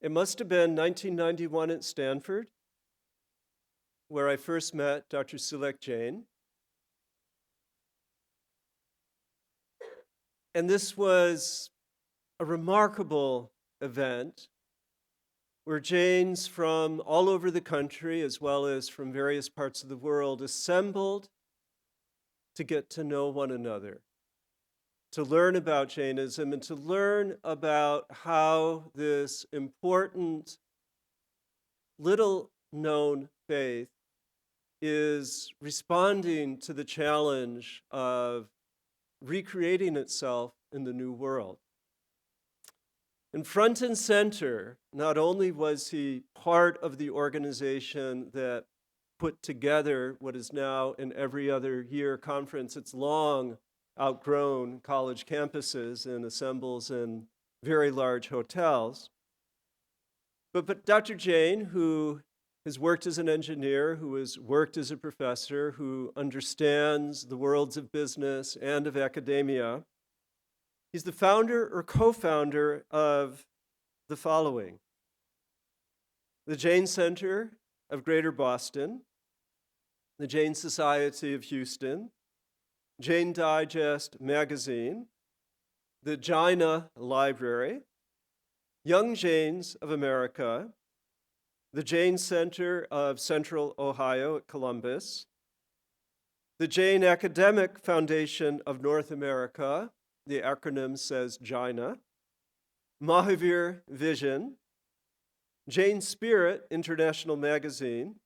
It must have been 1991 at Stanford, where I first met Dr. Sulekh Jain. And this was a remarkable event where Jains from all over the country, as well as from various parts of the world, assembled to get to know one another, to learn about Jainism, and to learn about how this important, little-known faith is responding to the challenge of recreating itself in the new world. And front and center, not only was he part of the organization that put together what is now an every other year conference, it's long outgrown college campuses and assembles in very large hotels. But Dr. Jain, who has worked as an engineer, who has worked as a professor, who understands the worlds of business and of academia, he's the founder or co-founder of the following: the Jain Center of Greater Boston, the Jain Society of Houston, Jain Digest Magazine, the Jaina Library, Young Jains of America, the Jain Center of Central Ohio at Columbus, the Jain Academic Foundation of North America, the acronym says JINA, Mahavir Vision, Jain Spirit International Magazine,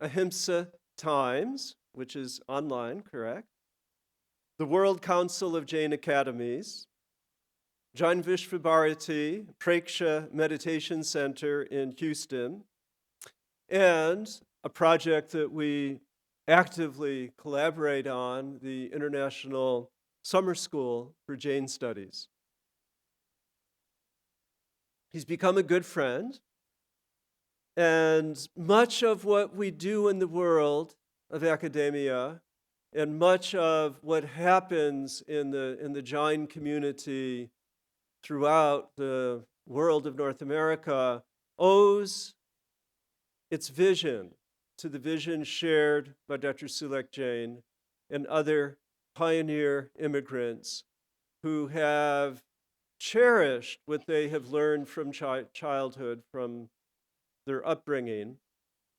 Ahimsa Times, which is online, correct? The World Council of Jain Academies, Jain Vishvabharati Preksha Meditation Center in Houston, and a project that we actively collaborate on, the International Summer School for Jain Studies. He's become a good friend, and much of what we do in the world of academia and much of what happens in the Jain community throughout the world of North America owes its vision to the vision shared by Dr. Sulekh Jain and other pioneer immigrants who have cherished what they have learned from childhood, from their upbringing,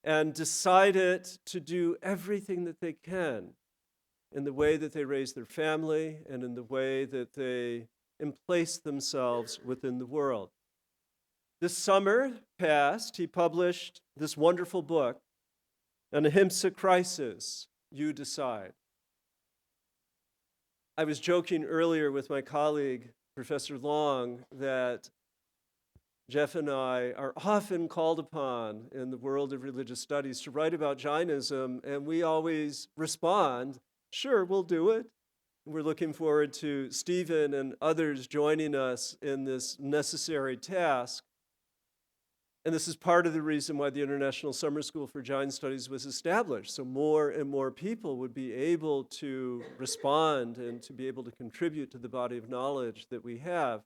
and decided to do everything that they can in the way that they raise their family and in the way that they emplace themselves within the world. This summer past, he published this wonderful book, An Ahimsa Crisis, You Decide. I was joking earlier with my colleague, Professor Long, that Jeff and I are often called upon in the world of religious studies to write about Jainism, and we always respond, sure, we'll do it. We're looking forward to Stephen and others joining us in this necessary task. And this is part of the reason why the International Summer School for Jain Studies was established, so more and more people would be able to respond and to be able to contribute to the body of knowledge that we have.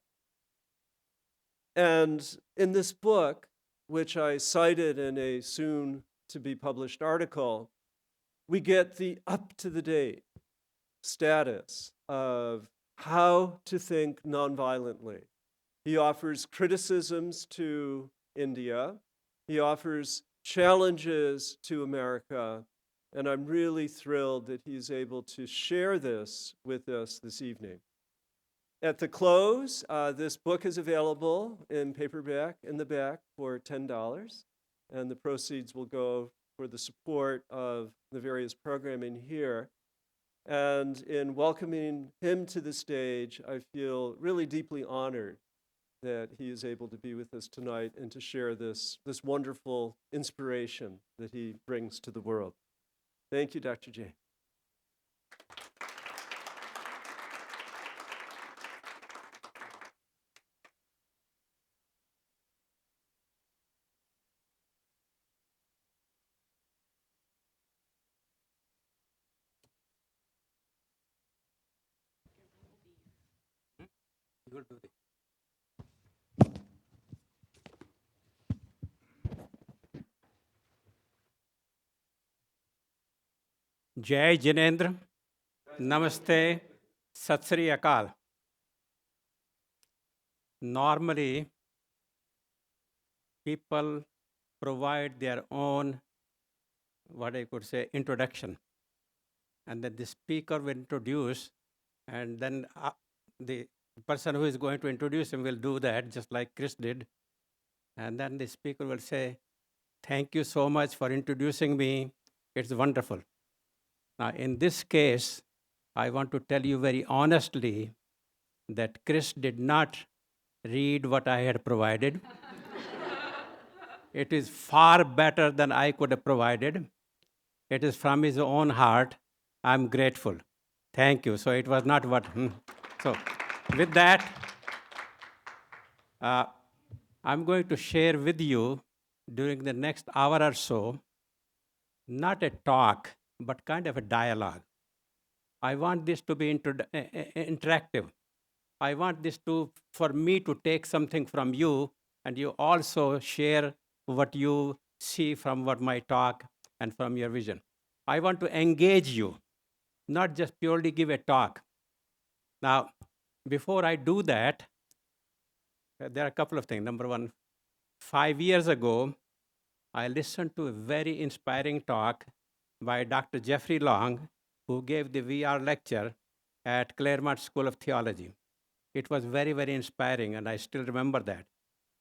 And in this book, which I cited in a soon-to-be-published article, we get the up-to-the-date status of how to think nonviolently. He offers criticisms to India. He offers challenges to America. And I'm really thrilled that he's able to share this with us this evening. At the close, this book is available in paperback in the back for $10, and the proceeds will go for the support of the various programming here. And in welcoming him to the stage, I feel really deeply honored that he is able to be with us tonight and to share this wonderful inspiration that he brings to the world. Thank you, Dr. Jain. Jai Jinendra, Namaste, Sat Sri Akal. Normally, people provide their own, what I could say, introduction. And then the speaker will introduce, and then the person who is going to introduce him will do that, just like Chris did. And then the speaker will say, "Thank you so much for introducing me. It's wonderful." Now, in this case, I want to tell you very honestly that Chris did not read what I had provided. It is far better than I could have provided. It is from his own heart. I'm grateful. Thank you. So it was not what. So, with that, I'm going to share with you during the next hour or so, not a talk, but kind of a dialogue. I want this to be interactive. I want this for me to take something from you, and you also share what you see from what my talk and from your vision. I want to engage you, not just purely give a talk. Now, before I do that, there are a couple of things. Number one, 5 years ago, I listened to a very inspiring talk by Dr. Jeffrey Long, who gave the VR lecture at Claremont School of Theology. It was very, very inspiring, and I still remember that.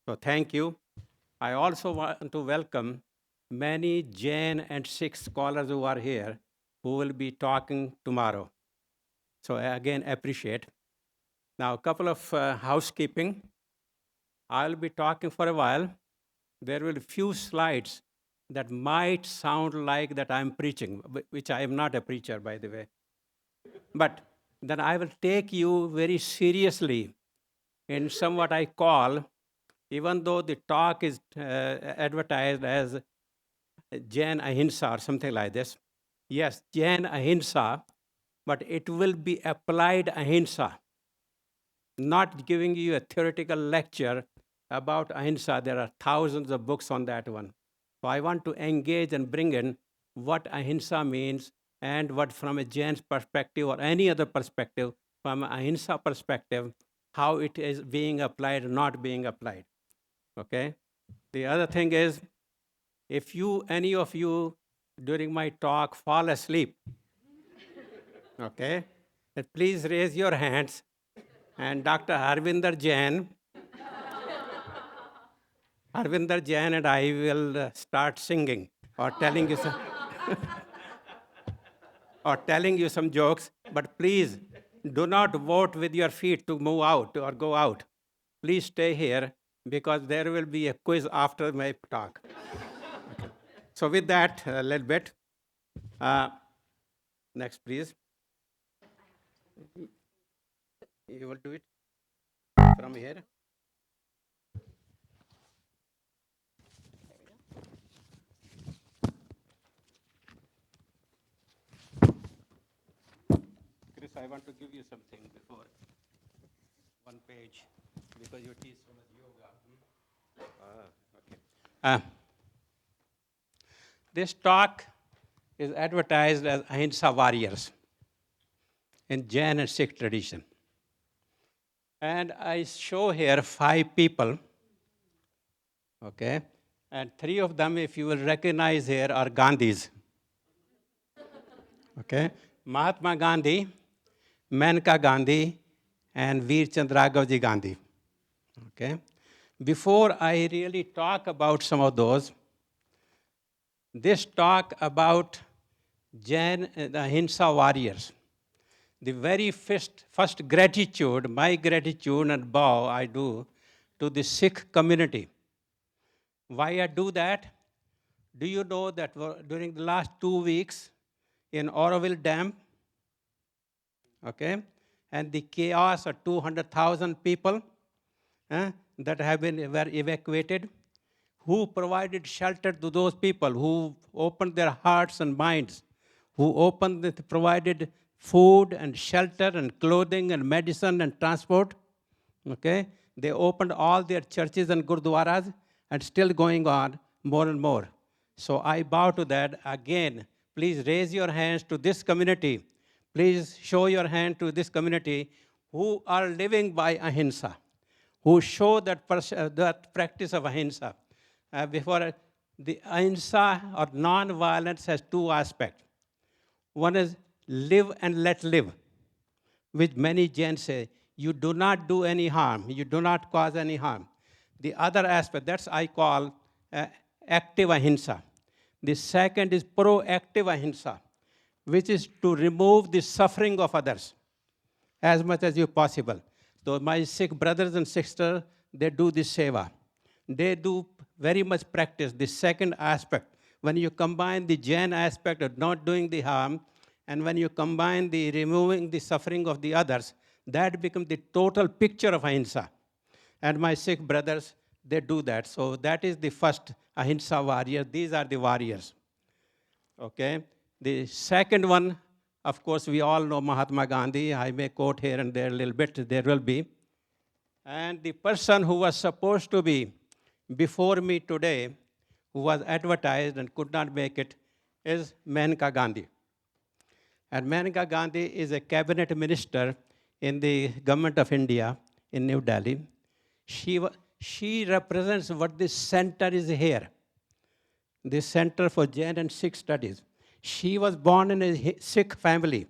So thank you. I also want to welcome many Jain and Sikh scholars who are here who will be talking tomorrow. So again, appreciate. Now, a couple of housekeeping. I'll be talking for a while. There will be few slides that might sound like that I'm preaching, which I am not a preacher, by the way. But then I will take you very seriously in somewhat I call, even though the talk is advertised as Jain Ahimsa or something like this. Yes, Jain Ahimsa, but it will be applied Ahimsa, not giving you a theoretical lecture about Ahimsa. There are thousands of books on that one. So I want to engage and bring in what Ahimsa means and what from a Jain's perspective or any other perspective, from an Ahimsa perspective, how it is being applied or not being applied. Okay? The other thing is, if any of you during my talk fall asleep, okay, then please raise your hands, and Dr. Harvinder Jain and I will start singing or telling you some or telling you some jokes, but please do not vote with your feet to move out or go out. Please stay here because there will be a quiz after my talk. Okay. So with that, a little bit. Next, please. You will do it from here. Chris, I want to give you something before one page because you teach so much yoga. Okay. This talk is advertised as Ahimsa warriors in Jain and Sikh tradition. And I show here 5 people, okay? And 3 of them, if you will recognize here, are Gandhis. Okay? Mahatma Gandhi, Maneka Gandhi, and Virchand Gandhi. Okay? Before I really talk about some of those, this talk about Jain and Ahimsa warriors. The very first gratitude, my gratitude and bow I do to the Sikh community. Why I do that? Do you know that during the last 2 weeks in Oroville Dam, okay, and the chaos of 200,000 people that were evacuated, who provided shelter to those people, who opened their hearts and minds, who provided food and shelter and clothing and medicine and transport, okay? They opened all their churches and gurdwaras and still going on more and more. So I bow to that again Please raise your hands to this community. Please show your hand to this community who are living by ahimsa, who show that practice of ahimsa. The ahimsa or non-violence has two aspects. One is live and let live, which many Jains say, you do not do any harm, you do not cause any harm. The other aspect, that's I call active ahimsa. The second is proactive ahimsa, which is to remove the suffering of others as much as you possible. So my Sikh brothers and sisters, they do this seva. They do very much practice the second aspect. When you combine the Jain aspect of not doing the harm, and when you combine the removing the suffering of the others, that becomes the total picture of ahimsa. And my Sikh brothers, they do that. So that is the first ahimsa warrior. These are the warriors. Okay. The second one, of course, we all know Mahatma Gandhi. I may quote here and there a little bit. There will be. And the person who was supposed to be before me today, who was advertised and could not make it, is Maneka Gandhi. And Maneka Gandhi is a cabinet minister in the government of India in New Delhi. She represents what this center is here, the Center for Jain and Sikh Studies. She was born in a Sikh family,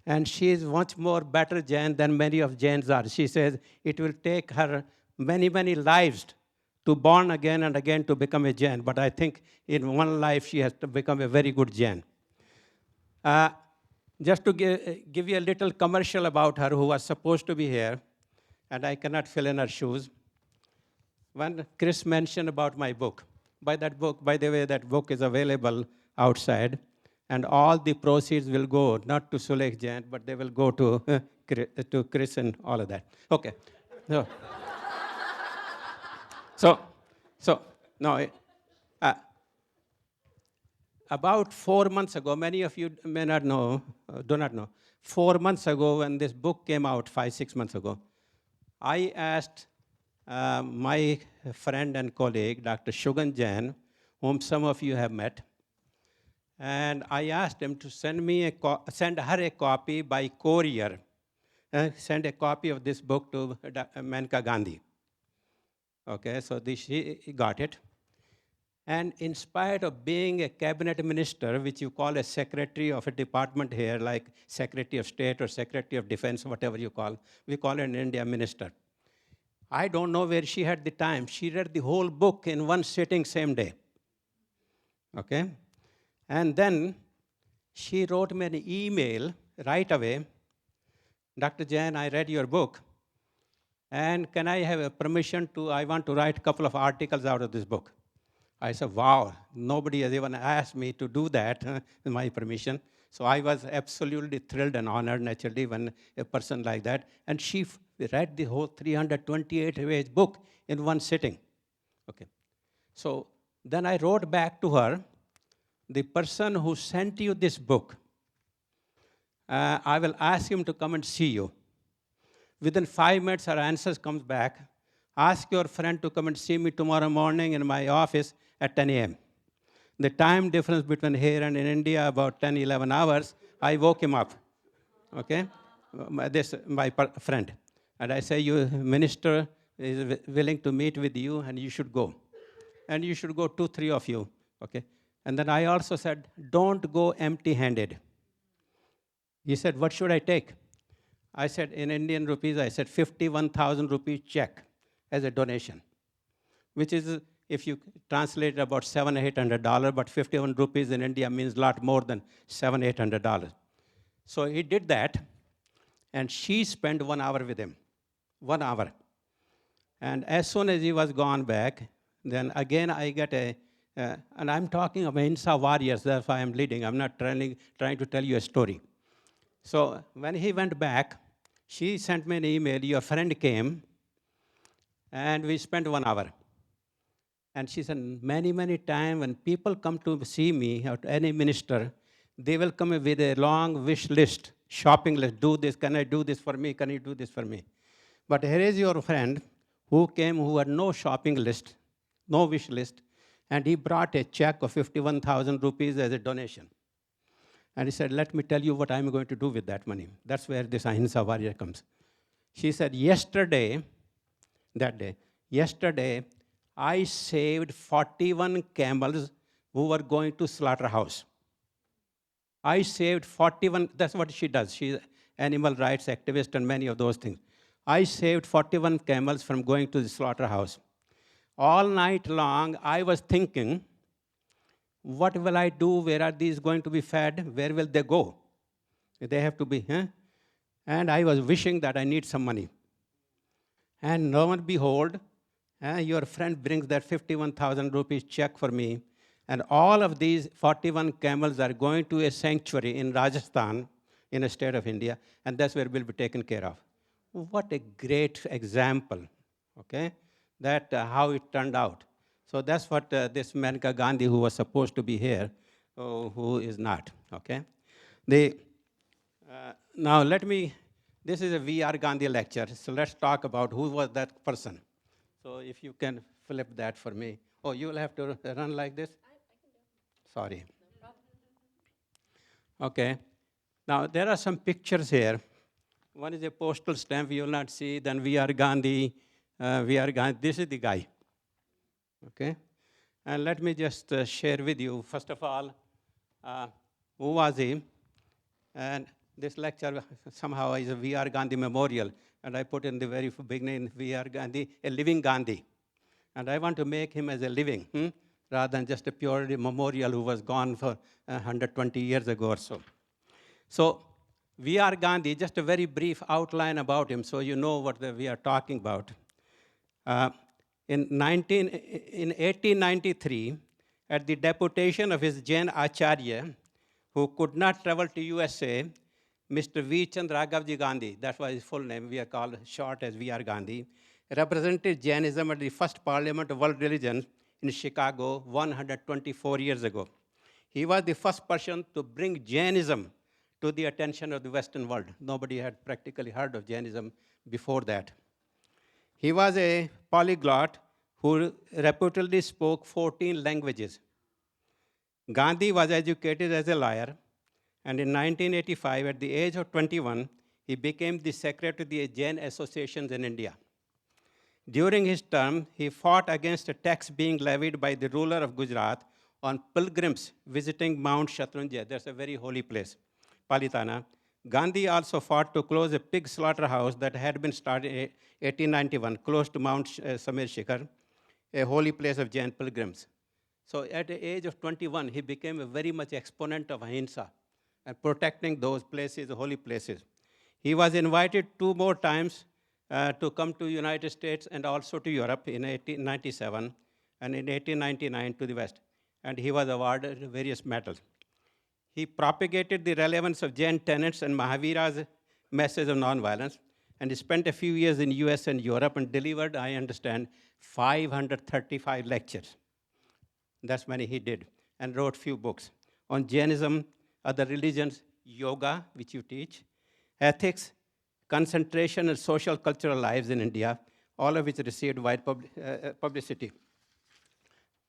and she is much more better Jain than many of Jains are. She says it will take her many, many lives to born again and again to become a Jain, but I think in one life she has to become a very good Jain. Just to give you a little commercial about her, who was supposed to be here, and I cannot fill in her shoes. When Chris mentioned about my book, by the way, that book is available outside, and all the proceeds will go not to Sulekh Jain, but they will go to Chris and all of that. Okay. So now, about 4 months ago, many of you may not know, do not know. 4 months ago, when this book came out, 5-6 months ago, I asked my friend and colleague, Dr. Virchand Jain, whom some of you have met, and I asked him to send her a copy by courier, send a copy of this book to Maneka Gandhi. Okay, so she got it. And in spite of being a cabinet minister, which you call a secretary of a department here, like Secretary of State or Secretary of Defense, whatever you call, we call it in India minister. I don't know where she had the time. She read the whole book in one sitting, same day. Okay? And then she wrote me an email right away. Dr. Jain, I read your book. And can I have a permission I want to write a couple of articles out of this book. I said, wow, nobody has even asked me to do that with my permission. So I was absolutely thrilled and honored, naturally, when a person like that. And she read the whole 328-page book in one sitting. Okay. So then I wrote back to her, the person who sent you this book, I will ask him to come and see you. Within 5 minutes, her answers comes back. Ask your friend to come and see me tomorrow morning in my office at 10 a.m. The time difference between here and in India, about 10, 11 hours, I woke him up, okay? My friend. And I say, your minister is willing to meet with you, and you should go. And you should go 2, 3 of you, okay? And then I also said, don't go empty-handed. He said, what should I take? I said, in Indian rupees, I said 51,000 rupees check as a donation, which is, if you translate it, about $700, $800, but 51 rupees in India means a lot more than $700, $800. So he did that, and she spent 1 hour with him, 1 hour. And as soon as he was gone back, then again I get and I'm talking of ahimsa warriors, that's why I'm leading. I'm not trying to tell you a story. So when he went back, she sent me an email, your friend came, and we spent 1 hour. And she said, many, many times when people come to see me, or any minister, they will come with a long wish list, shopping list, do this, can I do this for me, can you do this for me? But here is your friend who came, who had no shopping list, no wish list, And he brought a check of 51,000 rupees as a donation. And he said, let me tell you what I'm going to do with that money. That's where this Ahimsa warrior comes. She said, yesterday, I saved 41 camels who were going to slaughterhouse. I saved 41, that's what she does. She's an animal rights activist and many of those things. I saved 41 camels from going to the slaughterhouse. All night long, I was thinking, what will I do? Where are these going to be fed? Where will they go? They have to be, And I was wishing that I need some money. And lo and behold, your friend brings that 51,000 rupees check for me, and all of these 41 camels are going to a sanctuary in Rajasthan, in a state of India, and that's where we'll be taken care of. What a great example, okay, that how it turned out. So that's what this Maneka Gandhi, who was supposed to be here, who is not, okay? Now this is a V.R. Gandhi lecture, so let's talk about who was that person. So if you can flip that for me. Oh, you will have to run like this? Sorry. Okay. Now, there are some pictures here. One is a postal stamp you will not see, then V.R. Gandhi, this is the guy. Okay? And let me just share with you, first of all, who was he? And this lecture somehow is a V.R. Gandhi memorial, and I put in the very beginning V.R. Gandhi, a living Gandhi. And I want to make him as a living, rather than just a purely memorial who was gone for 120 years ago or so. So V.R. Gandhi, just a very brief outline about him so you know what we are talking about. In 1893, at the deputation of his Jain Acharya, who could not travel to USA, Mr. Virchand Gandhi, that was his full name, we are called short as V.R. Gandhi, represented Jainism at the first Parliament of World Religions in Chicago 124 years ago. He was the first person to bring Jainism to the attention of the Western world. Nobody had practically heard of Jainism before that. He was a polyglot who reputedly spoke 14 languages. Gandhi was educated as a lawyer, and in 1985, at the age of 21, he became the secretary of the Jain associations in India. During his term, he fought against a tax being levied by the ruler of Gujarat on pilgrims visiting Mount Shatrunjay. That's a very holy place, Palitana. Gandhi also fought to close a pig slaughterhouse that had been started in 1891, close to Mount Samir Shikhar, a holy place of Jain pilgrims. So at the age of 21, he became a very much exponent of ahimsa and protecting those places, holy places. He was invited 2 more times to come to United States and also to Europe in 1897 and in 1899 to the West. And he was awarded various medals. He propagated the relevance of Jain tenets and Mahavira's message of nonviolence, and he spent a few years in US and Europe and delivered, I understand, 535 lectures. That's many he did, and wrote few books on Jainism, other religions, yoga, which you teach, ethics, concentration and social cultural lives in India, all of which received wide publicity.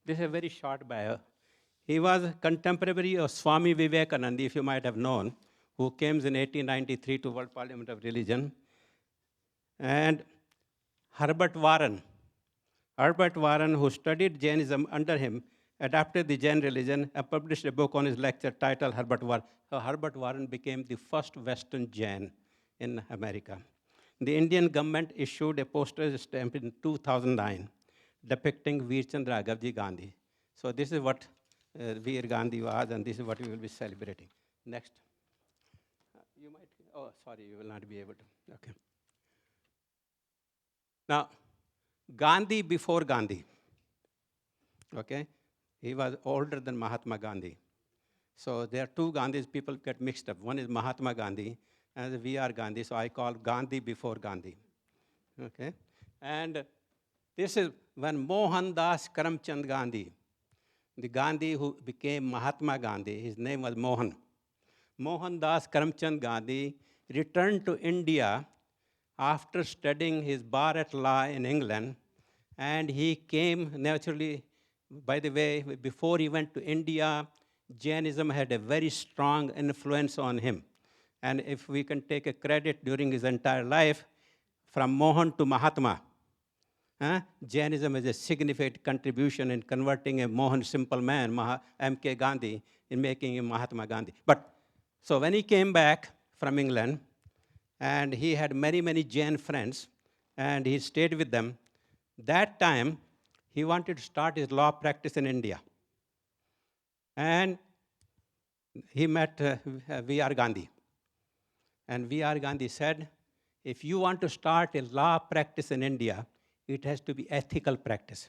This is a very short bio. He was a contemporary of Swami Vivekananda, if you might have known, who came in 1893 to World Parliament of Religion. And Herbert Warren, who studied Jainism under him, adapted the Jain religion and published a book on his lecture titled Herbert Warren. So Herbert Warren became the first Western Jain in America. The Indian government issued a postage stamp in 2009 depicting Virchand Gandhi. So this is what Veer Gandhi was, and this is what we will be celebrating. Next. You might, oh, sorry, you will not be able to. Okay. Now, Gandhi before Gandhi. Okay? He was older than Mahatma Gandhi. So there are 2 Gandhis people get mixed up. One is Mahatma Gandhi, and V.R. Gandhi, so I call Gandhi before Gandhi. Okay? And this is when Mohandas Karamchand Gandhi, the Gandhi who became Mahatma Gandhi, his name was Mohan. Mohandas Karamchand Gandhi returned to India after studying his bar at law in England, and he came naturally By the way, before he went to India, Jainism had a very strong influence on him. And if we can take a credit during his entire life, from Mohan to Mahatma, Jainism has a significant contribution in converting a Mohan simple man, M.K. Gandhi, in making him Mahatma Gandhi. But so when he came back from England, and he had many, many Jain friends, and he stayed with them, that time he wanted to start his law practice in India. And he met V.R. Gandhi. And V.R. Gandhi said, if you want to start a law practice in India, it has to be ethical practice.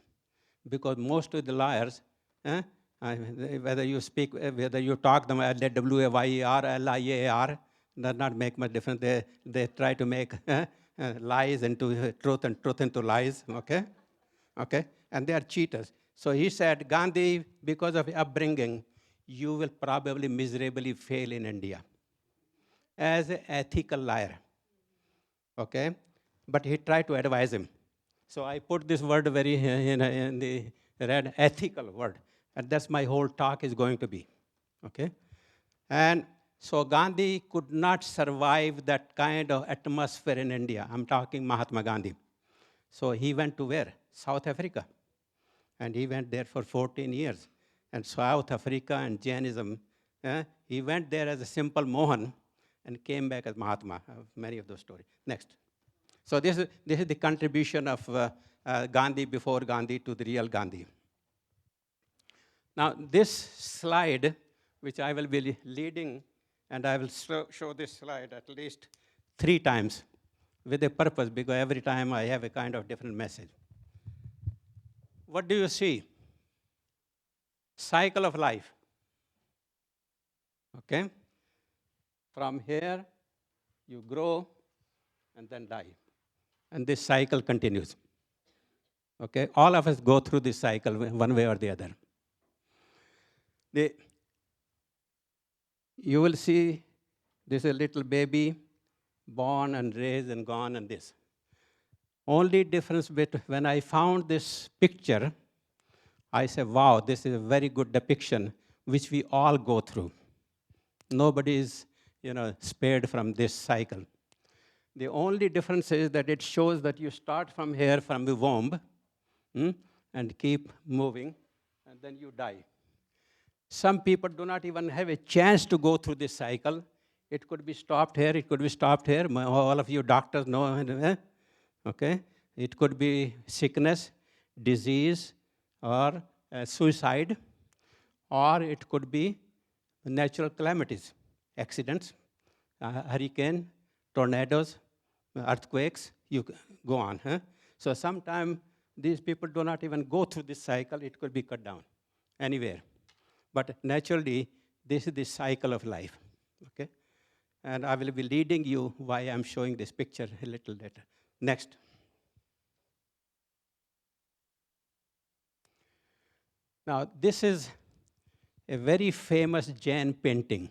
Because most of the lawyers, whether you speak, whether you talk them W-A-Y-E-R, L-I-A-R, does not make much difference. They try to make lies into truth and truth into lies, okay? Okay? And they are cheaters. So he said, Gandhi, because of your upbringing, you will probably miserably fail in India as an ethical liar. Okay? But he tried to advise him. So I put this word very in the red, ethical word. And that's my whole talk is going to be. Okay? And so Gandhi could not survive that kind of atmosphere in India. I'm talking Mahatma Gandhi. So he went to where? South Africa. And he went there for 14 years. And South Africa and Jainism, he went there as a simple Mohan and came back as Mahatma. Many of those stories. Next. So this is the contribution of Gandhi before Gandhi to the real Gandhi. Now, this slide, which I will be leading, and I will show this slide at least 3 times with a purpose, because every time I have a kind of different message. What do you see? Cycle of life. Okay? From here, you grow and then die. And this cycle continues. Okay? All of us go through this cycle one way or the other. You will see this is a little baby born and raised and gone and this. Only difference between when I found this picture, I said, wow, this is a very good depiction, which we all go through. Nobody is, spared from this cycle. The only difference is that it shows that you start from here, from the womb, and keep moving, and then you die. Some people do not even have a chance to go through this cycle. It could be stopped here, it could be stopped here. All of you doctors know, okay? It could be sickness, disease, or suicide, or it could be natural calamities, accidents, hurricane, tornadoes, earthquakes, you go on. So sometimes these people do not even go through this cycle. It could be cut down anywhere. But naturally, this is the cycle of life. Okay? And I will be leading you why I'm showing this picture a little later. Next. Now, this is a very famous Jain painting.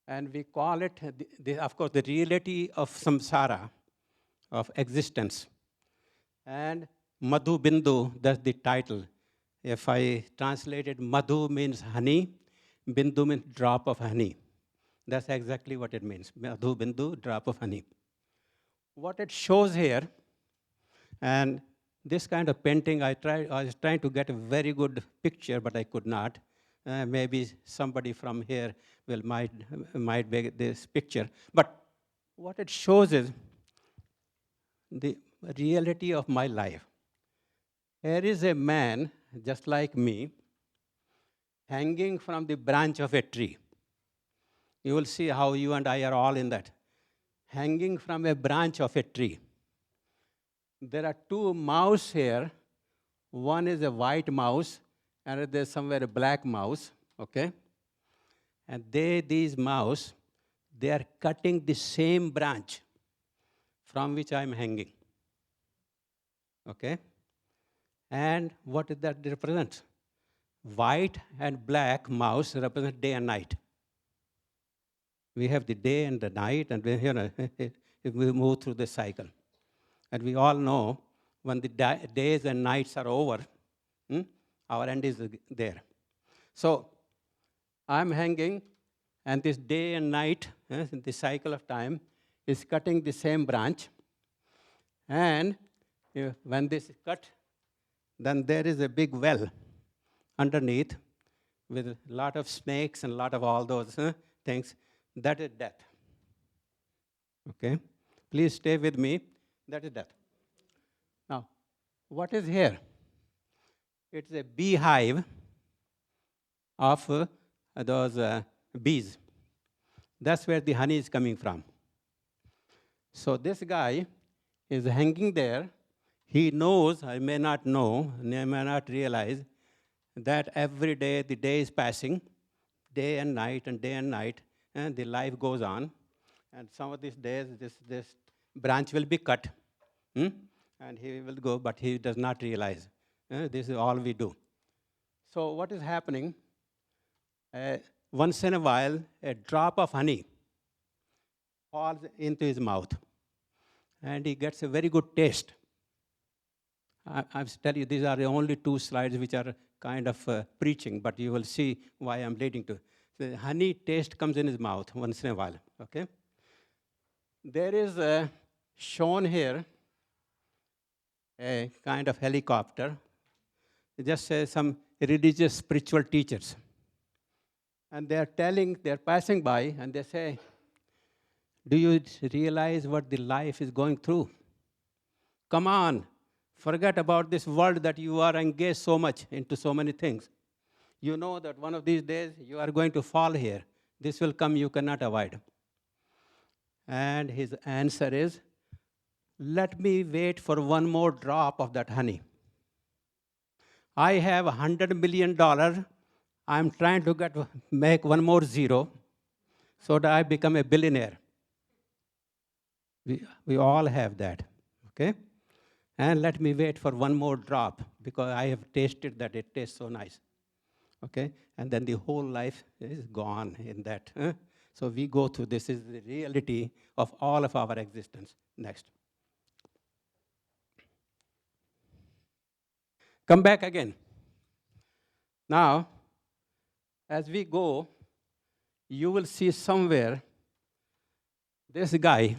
And we call it, of course, the reality of samsara, of existence. And Madhu Bindu, that's the title. If I translated, Madhu means honey, Bindu means drop of honey. That's exactly what it means, Madhu Bindu, drop of honey. What it shows here, and this kind of painting, I was trying to get a very good picture, but I could not. Maybe somebody from here might make this picture. But what it shows is the reality of my life. Here is a man, just like me, hanging from the branch of a tree. You will see how you and I are all in that. Hanging from a branch of a tree. There are 2 mouse here. One is a white mouse, and there's somewhere a black mouse, okay? And these mouse, they are cutting the same branch from which I'm hanging, okay? And what does that represent? White and black mouse represent day and night. We have the day and the night, and we move through the cycle. And we all know when the days and nights are over, Hmm? Our end is there. So I'm hanging, and this day and night, the cycle of time, is cutting the same branch. And when this is cut, then there is a big well underneath with a lot of snakes and a lot of all those things. That is death. Okay? Please stay with me. That is death. Now, what is here? It's a beehive of those bees. That's where the honey is coming from. So this guy is hanging there. He knows, I may not know, I may not realize, that every day the day is passing, day and night and day and night, and the life goes on. And some of these days, this branch will be cut, and he will go, but he does not realize. This is all we do. So what is happening? Once in a while, a drop of honey falls into his mouth, and he gets a very good taste. I tell you, these are the only 2 slides which are kind of preaching, but you will see why I'm leading to. The honey taste comes in his mouth once in a while, okay? There is shown here a kind of helicopter, just some religious spiritual teachers. And they're passing by, and they say, do you realize what the life is going through? Come on, forget about this world that you are engaged so much into so many things. You know that one of these days you are going to fall here. This will come, you cannot avoid. And his answer is, let me wait for one more drop of that honey. I have $100 million. I'm trying to make one more zero so that I become a billionaire. We all have that, okay? And let me wait for one more drop because I have tasted that it tastes so nice, okay? And then the whole life is gone in that. So we go through this is the reality of all of our existence. Next. Come back again. Now, as we go, you will see somewhere this guy,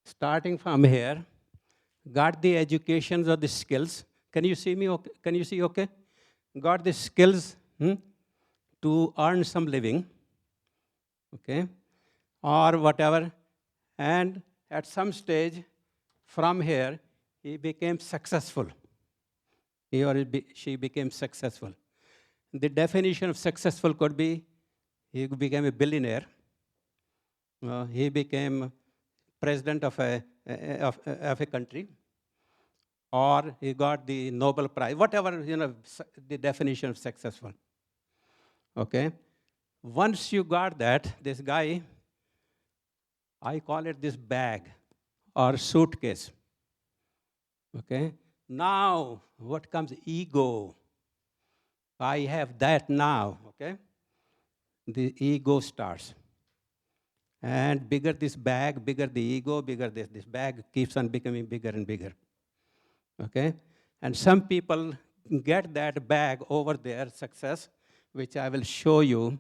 starting from here, got the educations or the skills. Can you see me? Okay? Can you see okay? Got the skills to earn some living, okay, or whatever. And at some stage from here, he became successful. He or she became successful. The definition of successful could be he became a billionaire. He became president of a country, or he got the Nobel Prize, whatever, the definition of successful. Okay? Once you got that, this guy, I call it this bag or suitcase. Okay? Now, what comes? Ego. I have that now, okay? The ego starts. And bigger this bag, bigger the ego, bigger this. This bag keeps on becoming bigger and bigger. Okay? And some people get that bag over their success, which I will show you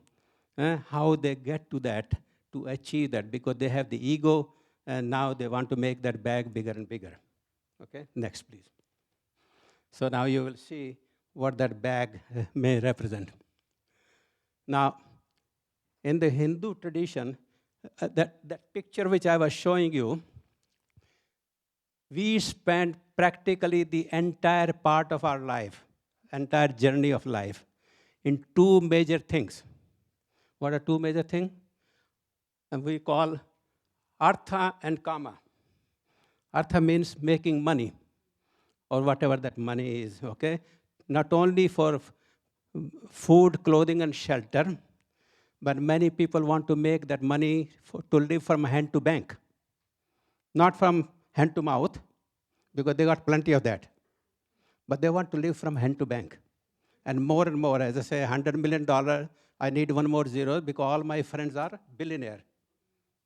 how they get to that, to achieve that, because they have the ego, and now they want to make that bag bigger and bigger. Okay? Next, please. So now you will see what that bag may represent. Now, in the Hindu tradition, that picture which I was showing you, we spend practically the entire part of our life, entire journey of life, in 2 major things. What are 2 major things? And we call artha and kama. Artha means making money, or whatever that money is, okay? Not only for food, clothing, and shelter, but many people want to make that money to live from hand to bank. Not from hand to mouth, because they got plenty of that. But they want to live from hand to bank. And more, as I say, $100 million, I need one more zero because all my friends are billionaire.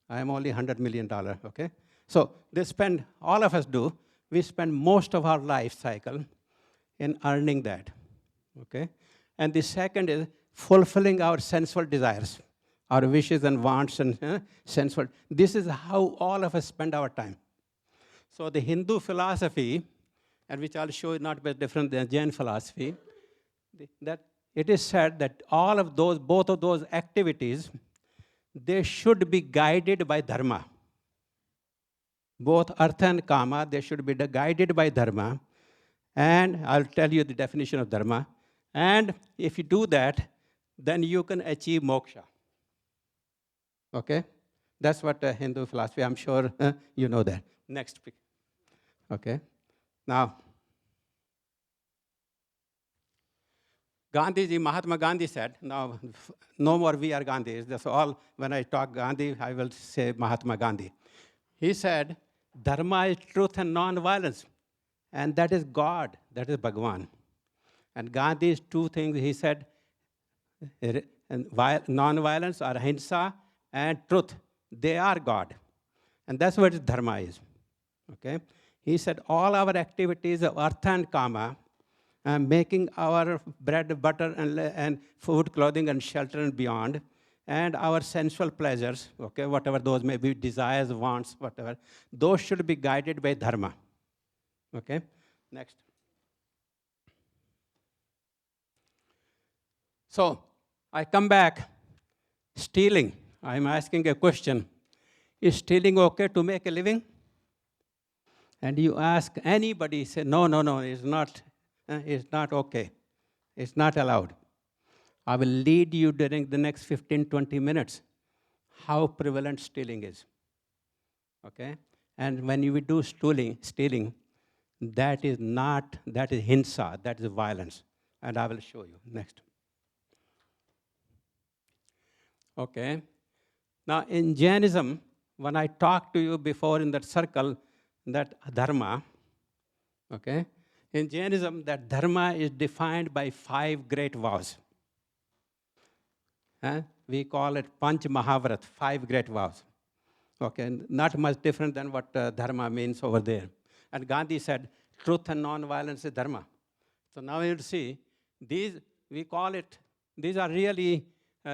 I am only $100 million, okay? So they spend, all of us do, we spend most of our life cycle in earning that, okay? And the second is fulfilling our sensual desires, our wishes and wants and sensual. This is how all of us spend our time. So the Hindu philosophy, and which I'll show you not very different than Jain philosophy, that it is said that all of those, both of those activities, they should be guided by dharma. Both artha and kama, they should be guided by dharma. And I'll tell you the definition of dharma. And if you do that, then you can achieve moksha. Okay? That's what Hindu philosophy, I'm sure you know that. Next. Okay? Now, Gandhiji, Mahatma Gandhi said, now, no more we are Gandhis. That's all, when I talk Gandhi, I will say Mahatma Gandhi. He said, dharma is truth and non-violence. And that is God, that is Bhagwan. And Gandhi's two things, he said, non-violence or himsa and truth, they are God. And that's what dharma is, okay? He said all our activities of artha and kama, making our bread, butter, and food, clothing, and shelter and beyond, and our sensual pleasures, okay, whatever those may be, desires, wants, whatever, those should be guided by dharma, okay? Next. So I come back, stealing. I'm asking a question. Is stealing okay to make a living? And you ask anybody, say, no, it's not okay. It's not allowed. I will lead you during the next 15, 20 minutes how prevalent stealing is, okay? And when you do stealing, that is himsa, that is violence. And I will show you. Next. Okay. Now, in Jainism, when I talked to you before in that circle, that dharma, okay? In Jainism, that dharma is defined by 5 great vows. We call it Panch Mahavrat, 5 great vows. Okay, not much different than what dharma means over there. And Gandhi said, truth and non-violence is dharma. So now you'll see, we call it, these are really,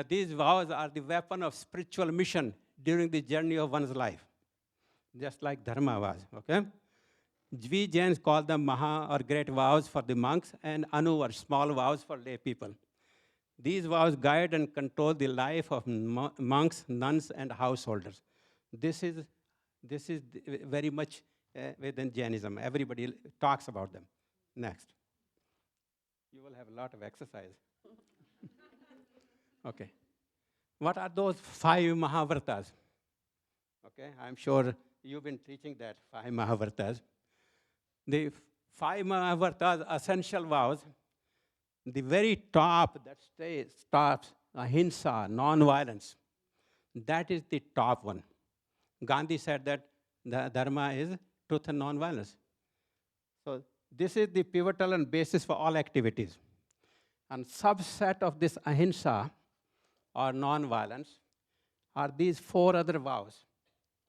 these vows are the weapon of spiritual mission during the journey of one's life, just like dharma was, okay? We Jains call them Maha or great vows for the monks and Anu or small vows for lay people. These vows guide and control the life of monks, nuns, and householders. This is very much within Jainism. Everybody talks about them. Next. You will have a lot of exercise. Okay. What are those 5 Mahavratas? Okay, I'm sure you've been teaching that, 5 Mahavratas. The 5 Mahavratas, essential vows, the very top that stops ahimsa, non-violence, that is the top one. Gandhi said that the dharma is truth and non-violence. So this is the pivotal and basis for all activities. And subset of this ahimsa, or non-violence, are these 4 other vows.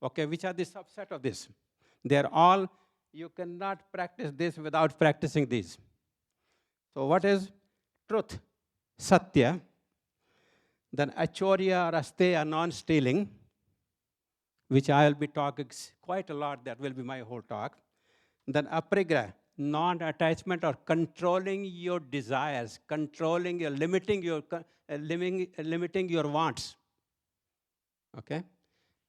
Okay, which are the subset of this? They're all, you cannot practice this without practicing these. So what is truth? Satya. Then achorya or asteya, non-stealing, which I will be talking quite a lot, that will be my whole talk. Then aparigraha, non-attachment or controlling your desires, limiting your wants. Okay?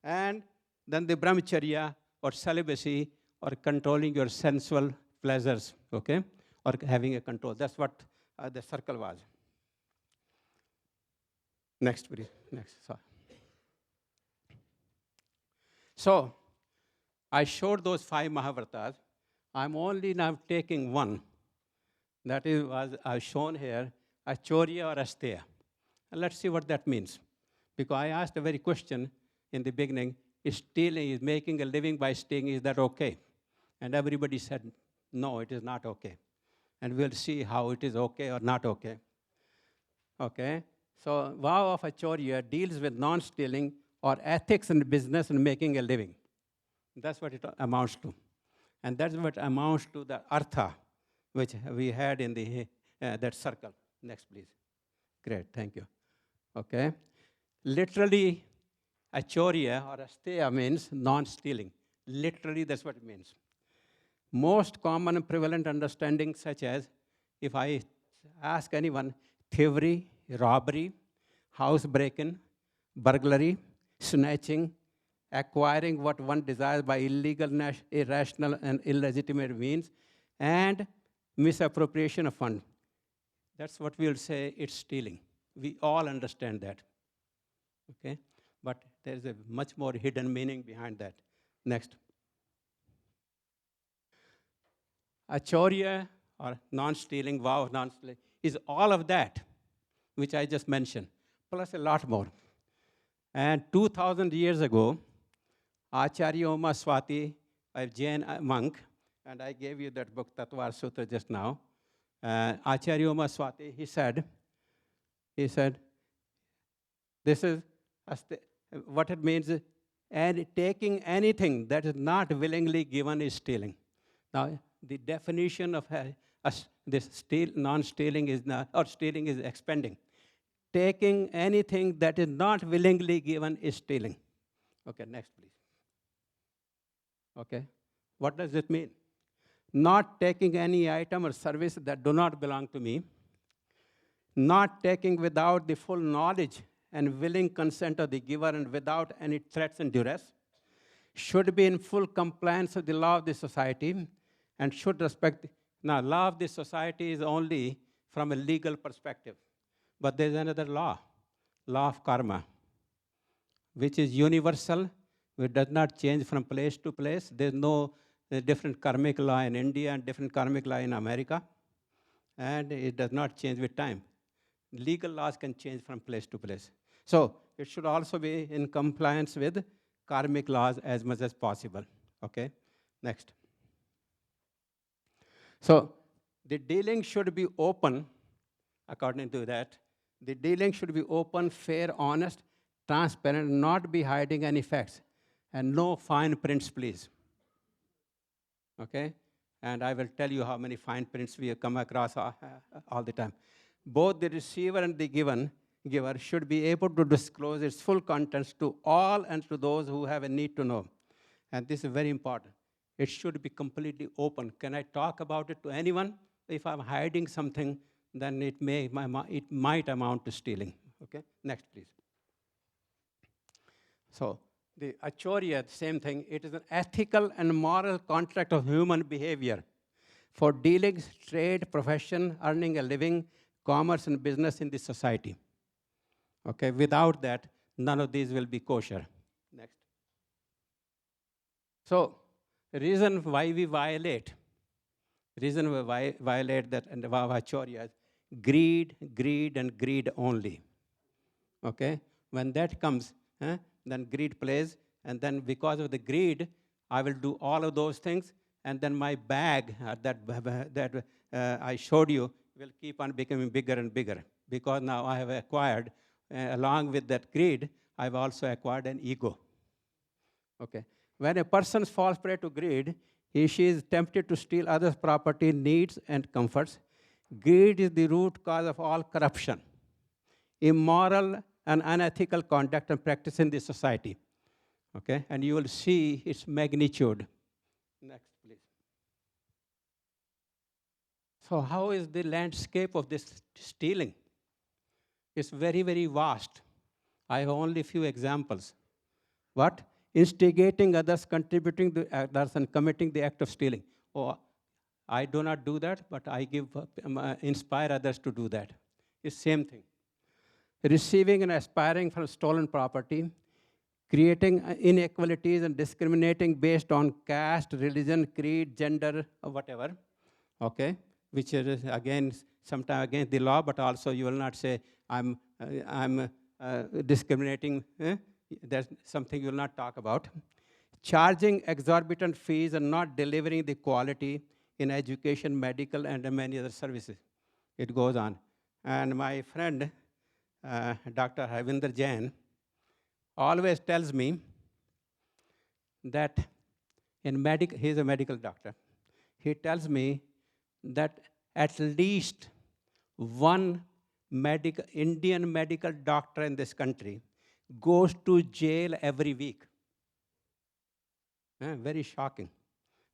And then the brahmacharya or celibacy, or controlling your sensual pleasures, okay? Or having a control. That's what the circle was. Next, please. Next. Sorry. So, I showed those 5 Mahavratas. I'm only now taking one. That is, was shown here, achorya or asteya. And let's see what that means. Because I asked a very question in the beginning, is stealing, is making a living by stealing, is that okay? And everybody said, no, it is not okay. And we'll see how it is okay or not okay. Okay? So, vow of achorya deals with non-stealing or ethics in business and making a living. That's what it amounts to. And that's what amounts to the artha, which we had in the that circle. Next, please. Great, thank you. Okay. Literally, achorya or asteya means non-stealing. Literally, that's what it means. Most common and prevalent understandings such as, if I ask anyone, thievery, robbery, house break-in, burglary, snatching, acquiring what one desires by illegal, irrational, and illegitimate means, and misappropriation of funds. That's what we'll say, it's stealing. We all understand that, okay? But there's a much more hidden meaning behind that. Next. Achorya, or non-stealing, vow of non-stealing, is all of that, which I just mentioned, plus a lot more. And 2,000 years ago, Acharya Oma Swati, a Jain monk, and I gave you that book, Tatvar Sutra, just now. Acharya Oma Swati, he said, this is what it means, and taking anything that is not willingly given is stealing. Now, the definition of this non-stealing is not, or stealing is expending. Taking anything that is not willingly given is stealing. Okay, next, please. Okay, what does it mean? Not taking any item or service that do not belong to me, not taking without the full knowledge and willing consent of the giver and without any threats and duress, should be in full compliance with the law of the society, and should respect. Now, law of the society is only from a legal perspective, but there's another law of karma, which is universal, which does not change from place to place. There's no different karmic law in India and different karmic law in America, and it does not change with time. Legal laws can change from place to place. So it should also be in compliance with karmic laws as much as possible. Okay, next. So the dealing should be open, according to that. The dealing should be open, fair, honest, transparent, not be hiding any facts, and no fine prints, please. Okay? And I will tell you how many fine prints we have come across all the time. Both the receiver and the giver should be able to disclose its full contents to all and to those who have a need to know. And this is very important. It should be completely open. Can I talk about it to anyone? If I'm hiding something, then it might amount to stealing. Okay, next, please. So the achorya, same thing. It is an ethical and moral contract of human behavior for dealings, trade, profession, earning a living, commerce, and business in this society. Okay, without that, none of these will be kosher. Next. So, reason why we violate that and vow of achorya is greed, and greed only. Okay, when that comes, then greed plays, and then because of the greed, I will do all of those things, and then my bag that I showed you will keep on becoming bigger and bigger, because now I have acquired, along with that greed, I've also acquired an ego. Okay. When a person falls prey to greed, she is tempted to steal others' property, needs, and comforts. Greed is the root cause of all corruption, immoral and unethical conduct and practice in this society. Okay, and you will see its magnitude. Next, please. So how is the landscape of this stealing? It's very, very vast. I have only a few examples. What? Instigating others, contributing to others, and committing the act of stealing. Oh, I do not do that, but I inspire others to do that. It's the same thing. Receiving and aspiring for stolen property, creating inequalities and discriminating based on caste, religion, creed, gender, or whatever, okay? Which is, again, sometimes against the law, but also you will not say, I'm discriminating. That's something you will not talk about. Charging exorbitant fees and not delivering the quality in education, medical, and many other services. It goes on. And my friend, Dr. Virchand Jain, always tells me that he's a medical doctor. He tells me that at least one Indian medical doctor in this country goes to jail every week. Very shocking.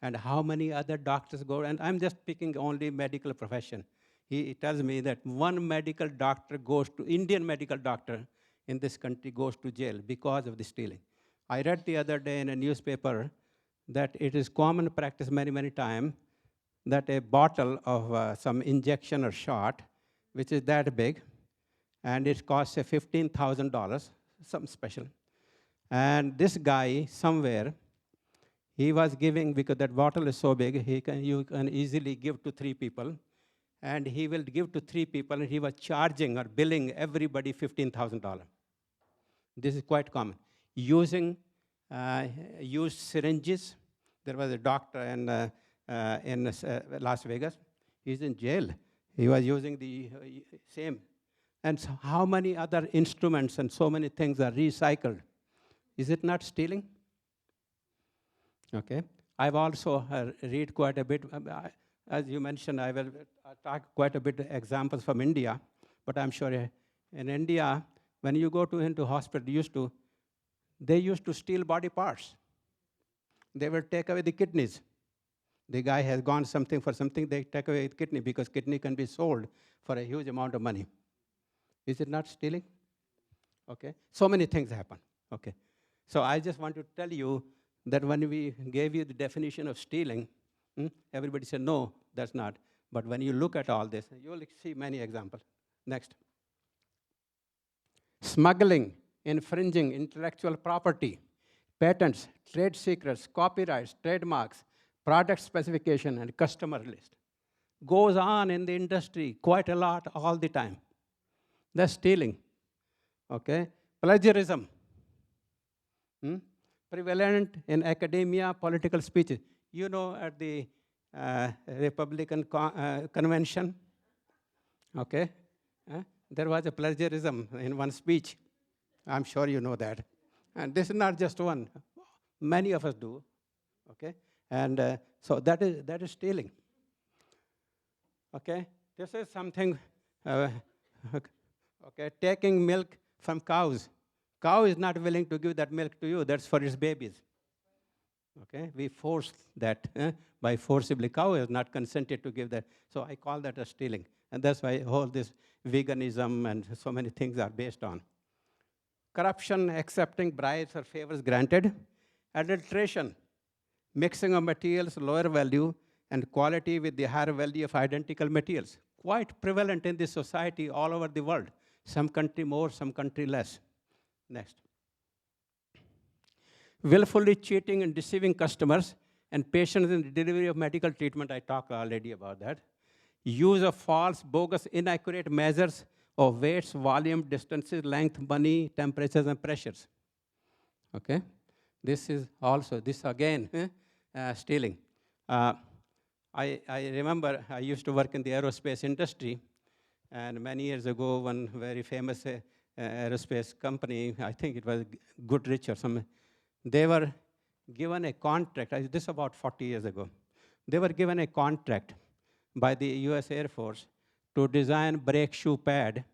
And how many other doctors go, and I'm just picking only medical profession. He tells me that one medical doctor Indian medical doctor in this country goes to jail because of the stealing. I read the other day in a newspaper that it is common practice many times that a bottle of some injection or shot, which is that big, and it costs say $15,000, something special. And this guy somewhere, he was giving, because that bottle is so big, you can easily give to 3 people. And he will give to 3 people, and he was charging or billing everybody $15,000. This is quite common. Using used syringes. There was a doctor in Las Vegas. He's in jail. He was using the same. And so how many other instruments and so many things are recycled? Is it not stealing? Okay. I've also read quite a bit. As you mentioned, I will talk quite a bit examples from India. But I'm sure in India, when you go into hospital, they used to steal body parts. They will take away the kidneys. The guy has gone something for something, they take away the kidney because kidney can be sold for a huge amount of money. Is it not stealing? Okay. So many things happen. Okay. So I just want to tell you that when we gave you the definition of stealing, everybody said, no, that's not. But when you look at all this, you'll see many examples. Next. Smuggling, infringing intellectual property, patents, trade secrets, copyrights, trademarks, product specification, and customer list. Goes on in the industry quite a lot all the time. That's stealing. Okay? Plagiarism. Prevalent in academia, political speeches. You know, at the Republican convention, okay, there was a plagiarism in one speech. I'm sure you know that. And this is not just one. Many of us do, okay? And so that is stealing. Okay? This is something, okay, taking milk from cows. Cow is not willing to give that milk to you. That's for its babies. Okay? We force that by forcibly. Cow is not consented to give that. So I call that a stealing. And that's why all this veganism and so many things are based on. Corruption, accepting bribes or favors granted. Adulteration, mixing of materials, lower value, and quality with the higher value of identical materials. Quite prevalent in this society all over the world. Some country more, some country less. Next. Willfully cheating and deceiving customers and patients in the delivery of medical treatment. I talked already about that. Use of false, bogus, inaccurate measures of weights, volume, distances, length, money, temperatures, and pressures. Okay? This is also, this again, stealing. I remember I used to work in the aerospace industry, and many years ago, one very famous aerospace company, I think it was Goodrich or something, they were given a contract, this about 40 years ago. They were given a contract by the US Air Force to design brake shoe pad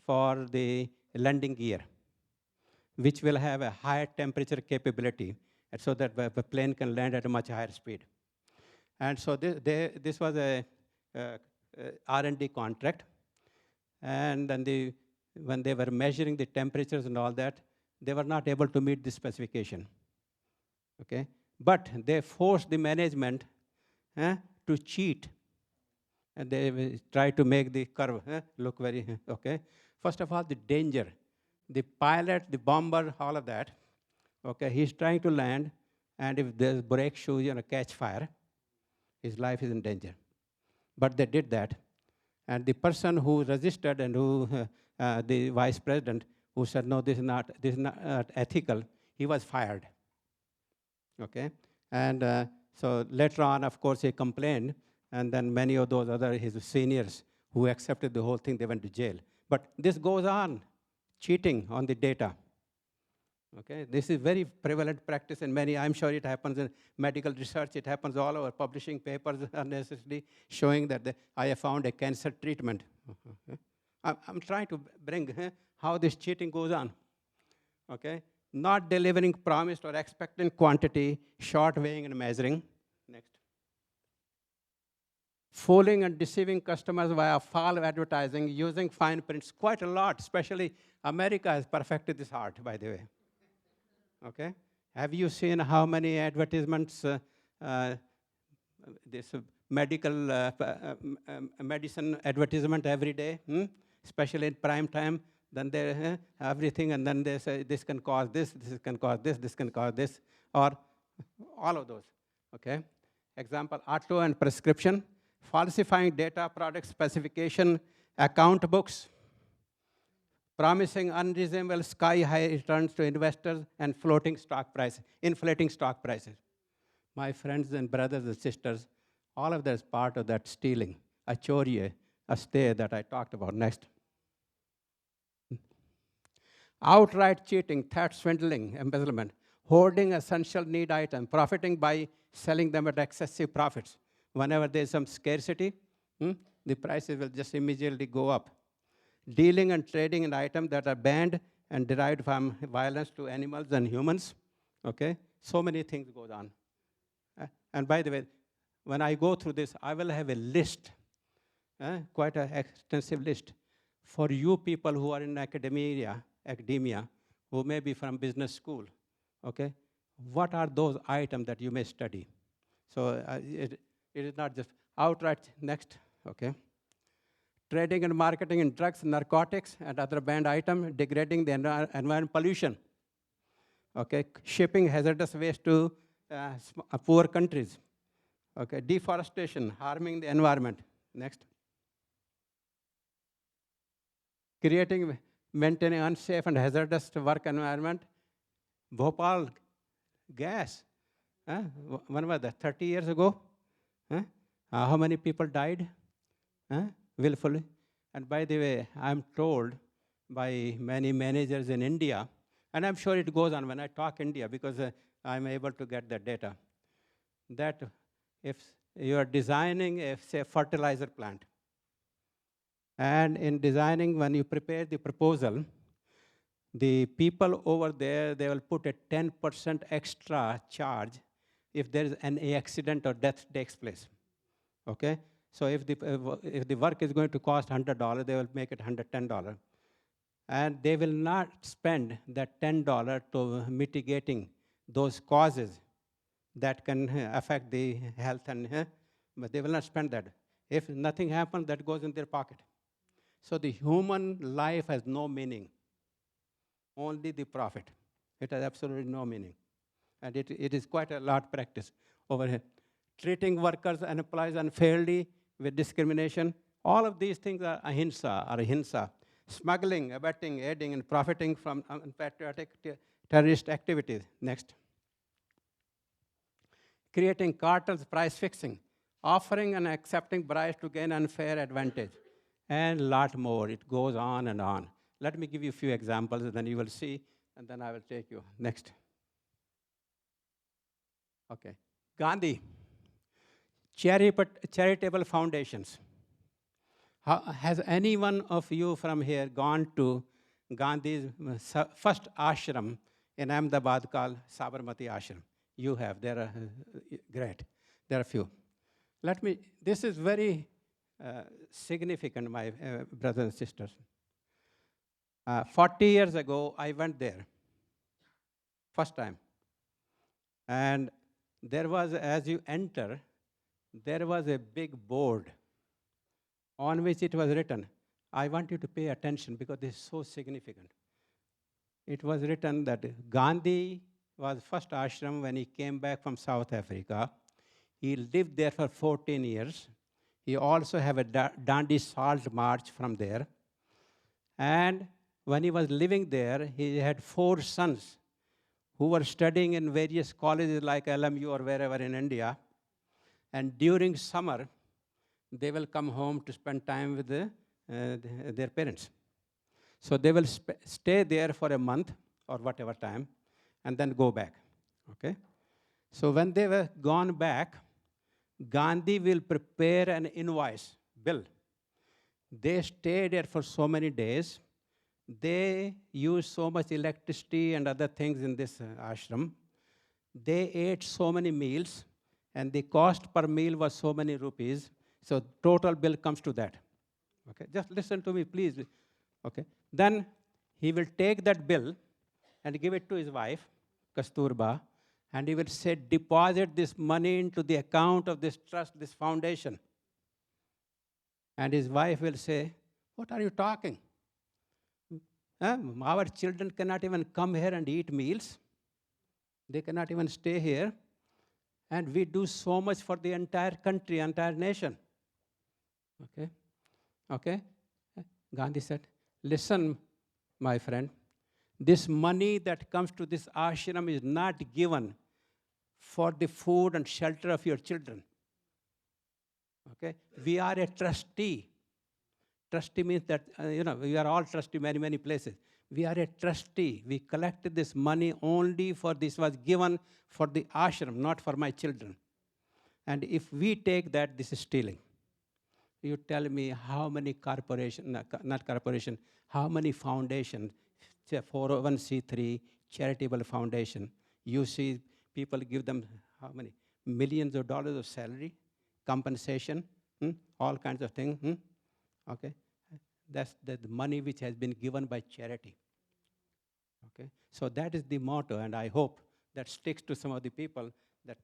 for the landing gear, which will have a higher temperature capability, so that the plane can land at a much higher speed. And so this was a R&D contract. And then when they were measuring the temperatures and all that, they were not able to meet the specification. Okay? But they forced the management to cheat. And they try to make the curve look very, okay? First of all, the danger. The pilot, the bomber, all of that, okay, he's trying to land, and if the brake shoes catch fire, his life is in danger. But they did that. And the person who resisted and who, the vice president, who said, no, this is not ethical, he was fired. Okay? And so later on, of course, he complained, and then many of those other, his seniors who accepted the whole thing, they went to jail. But this goes on, cheating on the data. Okay, this is very prevalent practice in many. I'm sure it happens in medical research. It happens all over. Publishing papers unnecessarily showing that I have found a cancer treatment. Okay. I'm trying to bring how this cheating goes on. Okay, not delivering promised or expected quantity, short weighing and measuring. Next. Fooling and deceiving customers via false advertising, using fine prints quite a lot, especially America has perfected this art, by the way. Okay? Have you seen how many advertisements this medical medicine advertisement every day, especially in prime time? Then they everything, and then they say this can cause this, this can cause this, this can cause this, or all of those. Okay? Example: auto and prescription, falsifying data, product specification, account books, promising unreasonable sky-high returns to investors, and inflating stock prices. My friends and brothers and sisters, all of that is part of that stealing, a chorye, a stay that I talked about. Next. Outright cheating, theft, swindling, embezzlement, hoarding essential need items, profiting by selling them at excessive profits. Whenever there's some scarcity, the prices will just immediately go up. Dealing and trading in items that are banned and derived from violence to animals and humans. Okay? So many things go on. And by the way, when I go through this, I will have a list, quite an extensive list, for you people who are in academia, who may be from business school. Okay? What are those items that you may study? So it is not just outright. Next. Okay? Trading and marketing in drugs, narcotics, and other banned items, degrading the environment, pollution. Okay, shipping hazardous waste to poor countries. Okay, deforestation, harming the environment. Next. Maintaining unsafe and hazardous work environment. Bhopal gas. When was that? 30 years ago? How many people died? Willfully. And by the way, I'm told by many managers in India, and I'm sure it goes on when I talk India because I'm able to get the data, that if you are designing a, say, fertilizer plant, and in designing, when you prepare the proposal, the people over there, they will put a 10% extra charge if there is an accident or death takes place. Okay? So if the work is going to cost $100, they will make it $110. And they will not spend that $10 to mitigating those causes that can affect the health, and but they will not spend that. If nothing happens, that goes in their pocket. So the human life has no meaning, only the profit. It has absolutely no meaning. And it is quite a lot practice over here. Treating workers and employees unfairly with discrimination. All of these things are ahimsa or himsa. Smuggling, abetting, aiding, and profiting from unpatriotic terrorist activities. Next. Creating cartels, price fixing. Offering and accepting bribes to gain unfair advantage. And a lot more. It goes on and on. Let me give you a few examples, and then you will see, and then I will take you. Next. Okay. Gandhi. Charitable foundations. Has any one of you from here gone to Gandhi's first ashram in Ahmedabad called Sabarmati Ashram? You have. There are great. There are few. This is very significant, my brothers and sisters. 40 years ago, I went there, first time. And there was, as you enter, there was a big board on which it was written. I want you to pay attention because this is so significant. It was written that Gandhi was first ashram when he came back from South Africa. He lived there for 14 years. He also had a Dandi salt march from there. And when he was living there, he had 4 sons who were studying in various colleges like LMU or wherever in India. And during summer, they will come home to spend time with their parents. So they will stay there for a month or whatever time. and then go back. Okay? So when they were gone back, Gandhi will prepare an invoice, bill. They stayed there for so many days. They used so much electricity and other things in this ashram. They ate so many meals, and the cost per meal was so many rupees. So total bill comes to that. Okay, just listen to me, please. Okay, then he will take that bill and give it to his wife, Kasturba, and he will say, deposit this money into the account of this trust, this foundation. And his wife will say, what are you talking? Our children cannot even come here and eat meals. They cannot even stay here. And we do so much for the entire country, entire nation. Okay? Okay? Gandhi said, listen, my friend, this money that comes to this ashram is not given for the food and shelter of your children. Okay? We are a trustee. Trustee means that, we are all trustee many, many places. We are a trustee. We collected this money only for this was given for the ashram, not for my children. And if we take that, this is stealing. You tell me how many how many foundations, 401c3, charitable foundation, you see people give them how many? Millions of dollars of salary, compensation, all kinds of things. Okay, that's the money which has been given by charity. Okay, so that is the motto, and I hope that sticks to some of the people that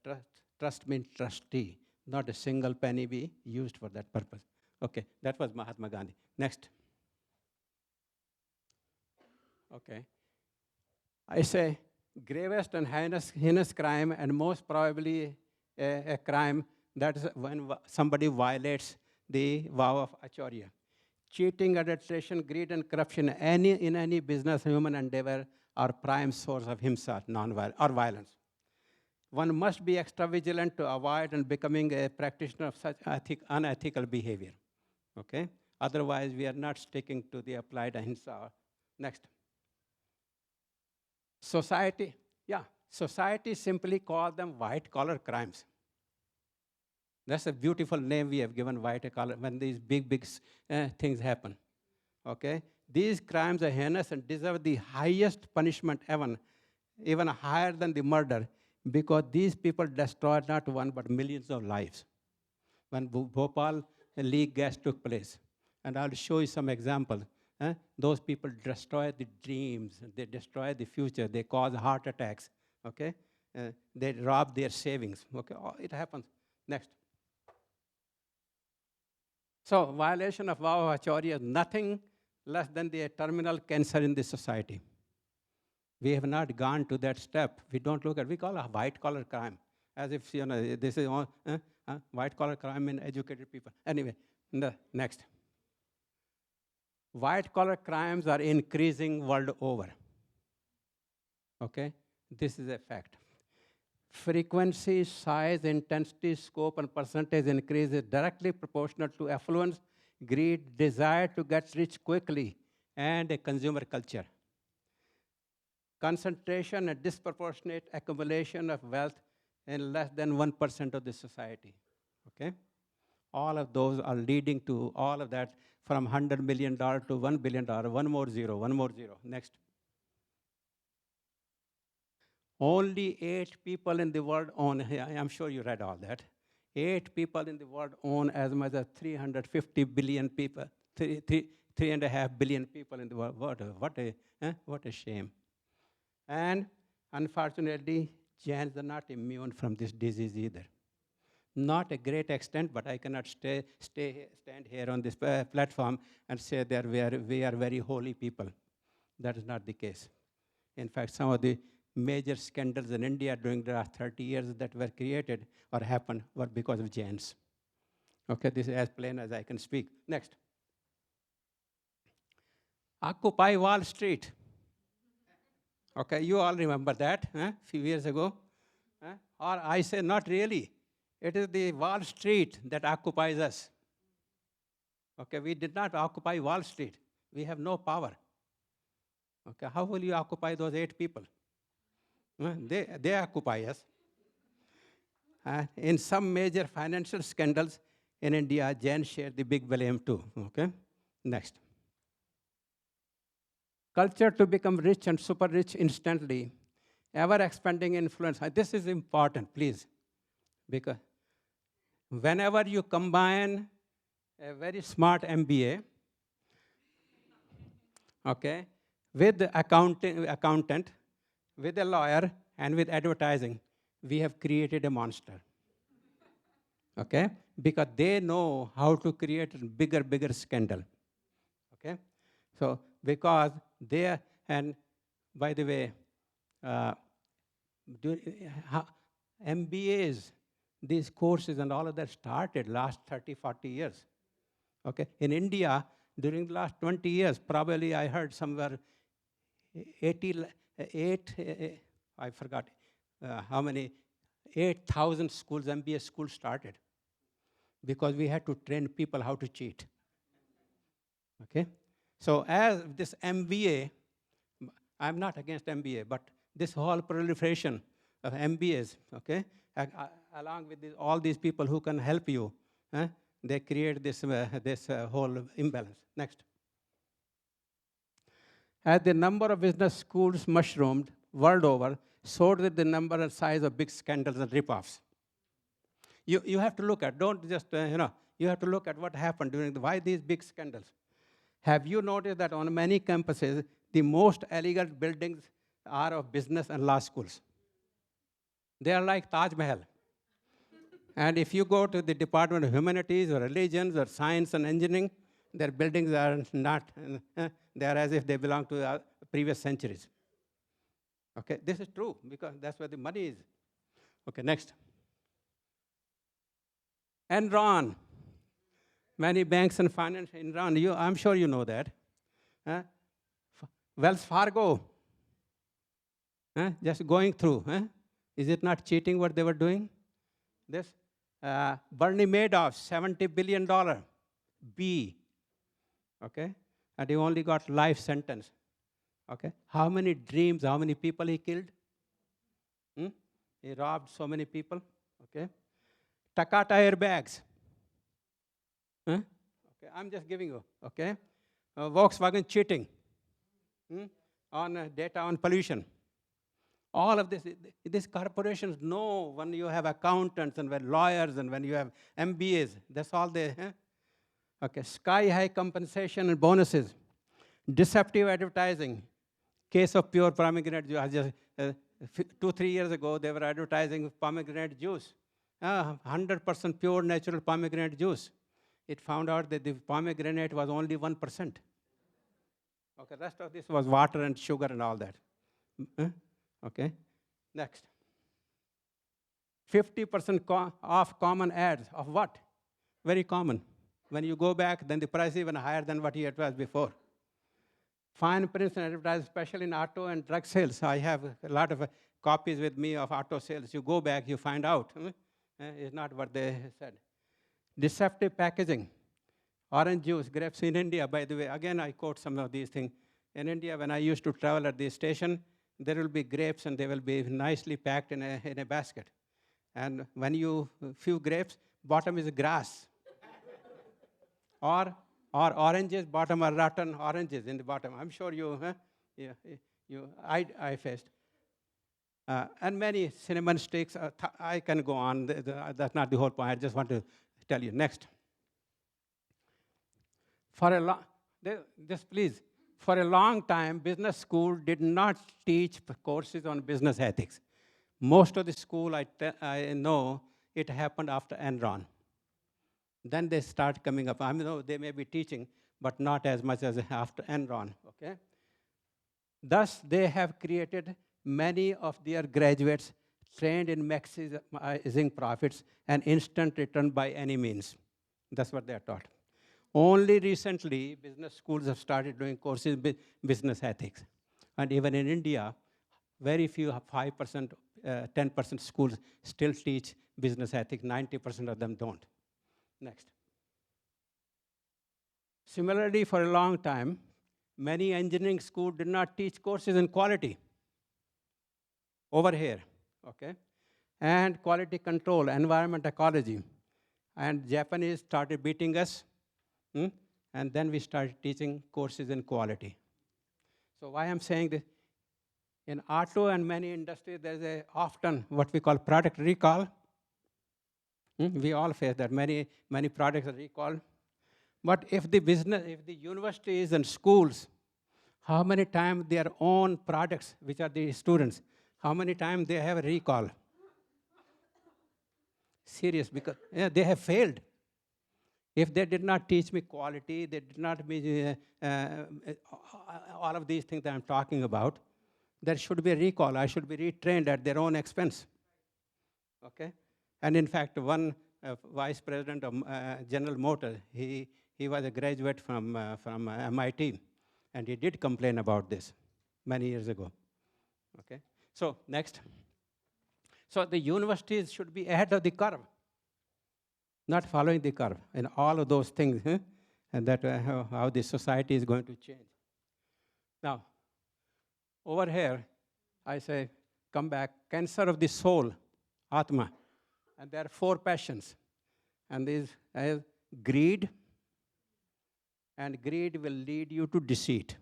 trust means trustee, not a single penny be used for that purpose. Okay, that was Mahatma Gandhi. Next. Okay, I say gravest and heinous crime, and most probably a crime that is when somebody violates the vow of Acharya. Cheating, adulteration, greed, and corruption in any business, human endeavor are prime source of himsa, or violence. One must be extra vigilant to avoid and becoming a practitioner of such unethical behavior. Okay? Otherwise, we are not sticking to the applied ahimsa. Next. Society simply call them white-collar crimes. That's a beautiful name we have given white-collar when these big things happen. Okay? These crimes are heinous and deserve the highest punishment ever, even higher than the murder, because these people destroyed not one but millions of lives. When Bhopal leak gas took place, and I'll show you some examples. Those people destroy the dreams, they destroy the future, they cause heart attacks, okay? They rob their savings, okay? It happens. Next. So violation of vow of Acharya is nothing less than the terminal cancer in this society. We have not gone to that step. We don't look at, we call it a white-collar crime, as if, this is white-collar crime in educated people. Anyway, next. White-collar crimes are increasing world over. Okay? This is a fact. Frequency, size, intensity, scope, and percentage increase is directly proportional to affluence, greed, desire to get rich quickly, and a consumer culture. Concentration and disproportionate accumulation of wealth in less than 1% of the society. Okay? All of those are leading to all of that from $100 million to $1 billion. One more zero. Next. Only 8 people in the world own, I'm sure you read all that. 8 people in the world own as much as 350 billion people, 3.5 billion people in the world. What a shame. And unfortunately, Jains are not immune from this disease either. Not a great extent, but I cannot stand here on this platform and say that we are very holy people. That is not the case. In fact, some of the major scandals in India during the last 30 years that were created or happened were because of Jains. Okay, this is as plain as I can speak. Next. Occupy Wall Street. Okay, you all remember that, a few years ago. Or I say, not really. It is the Wall Street that occupies us. Okay, we did not occupy Wall Street. We have no power. Okay, how will you occupy those 8 people? They occupy us. In some major financial scandals in India, Jain shared the big blame too. Okay, next. Culture to become rich and super rich instantly, ever expanding influence. This is important, please, because whenever you combine a very smart MBA, okay, with the accountant, with a lawyer, and with advertising, we have created a monster. Okay, because they know how to create a bigger scandal. Okay, so because they are, and by the way, uh, MBAs, these courses and all of that started last 30, 40 years. Okay, in India, during the last 20 years, probably I heard somewhere 88, I forgot how many, 8,000 schools, MBA schools started because we had to train people how to cheat. Okay? So as this MBA, I'm not against MBA, but this whole proliferation of MBAs, okay, along with all these people who can help you, they create this whole imbalance. Next. As the number of business schools mushroomed world over, so did the number and size of big scandals and rip-offs. You have to look at, don't just, you have to look at what happened why these big scandals. Have you noticed that on many campuses, the most elegant buildings are of business and law schools? They are like Taj Mahal. And if you go to the Department of Humanities or Religions or Science and Engineering, their buildings are not, they are as if they belong to previous centuries. Okay, this is true because that's where the money is. Okay, next. Enron. Many banks and finance, Enron, I'm sure you know that. Wells Fargo, just going through. Is it not cheating what they were doing? This, Bernie Madoff, $70 billion, B, okay? And he only got life sentence, okay? How many dreams, how many people he killed? He robbed so many people, okay? Takata airbags. Okay, I'm just giving you, okay? Volkswagen cheating on data on pollution. All of this, these corporations know when you have accountants and when lawyers and when you have MBAs, that's all they, Okay, sky high compensation and bonuses, deceptive advertising, case of pure pomegranate juice. Just 2-3 years ago, they were advertising pomegranate juice, 100% pure natural pomegranate juice. It found out that the pomegranate was only 1%. Okay, rest of this was water and sugar and all that. Okay, next. 50% off common ads of what? Very common. When you go back, then the price is even higher than what it was before. Fine prints and advertising, especially in auto and drug sales. I have a lot of copies with me of auto sales. You go back, you find out. It's not what they said. Deceptive packaging. Orange juice, grapes in India, by the way. Again, I quote some of these things. In India, when I used to travel at the station, there will be grapes and they will be nicely packed in a basket. And when you few grapes, bottom is grass. or oranges, bottom are rotten oranges in the bottom. I'm sure I faced. And many cinnamon sticks. I can go on. That's not the whole point. I just want to tell you. Next. For a long time, business school did not teach courses on business ethics. Most of the school I know, it happened after Enron. Then they start coming up. I mean, they may be teaching, but not as much as after Enron, okay? Thus, they have created many of their graduates trained in maximizing profits and instant return by any means. That's what they are taught. Only recently, business schools have started doing courses in business ethics. And even in India, very few, 5%, 10% schools still teach business ethics. 90% of them don't. Next. Similarly, for a long time, many engineering schools did not teach courses in quality. over here, okay? And quality control, environment ecology. And Japanese started beating us, and then we started teaching courses in quality. So why I'm saying this, in auto and many industries, there's often what we call product recall. We all face that, many products are recalled. But if the business, if the universities and schools, how many times their own products, which are the students, how many times they have a recall? Serious, because they have failed. If they did not teach me quality, they did not all of these things that I'm talking about, there should be a recall. I should be retrained at their own expense. Okay? And in fact, one vice president of General Motors, he was a graduate from MIT, and he did complain about this many years ago. Okay? So next. So the universities should be ahead of the curve, not following the curve, and all of those things, and that how the society is going to change. Now, over here, I say, come back, cancer of the soul, Atma. And there are 4 passions. And these are greed, and greed will lead you to deceit.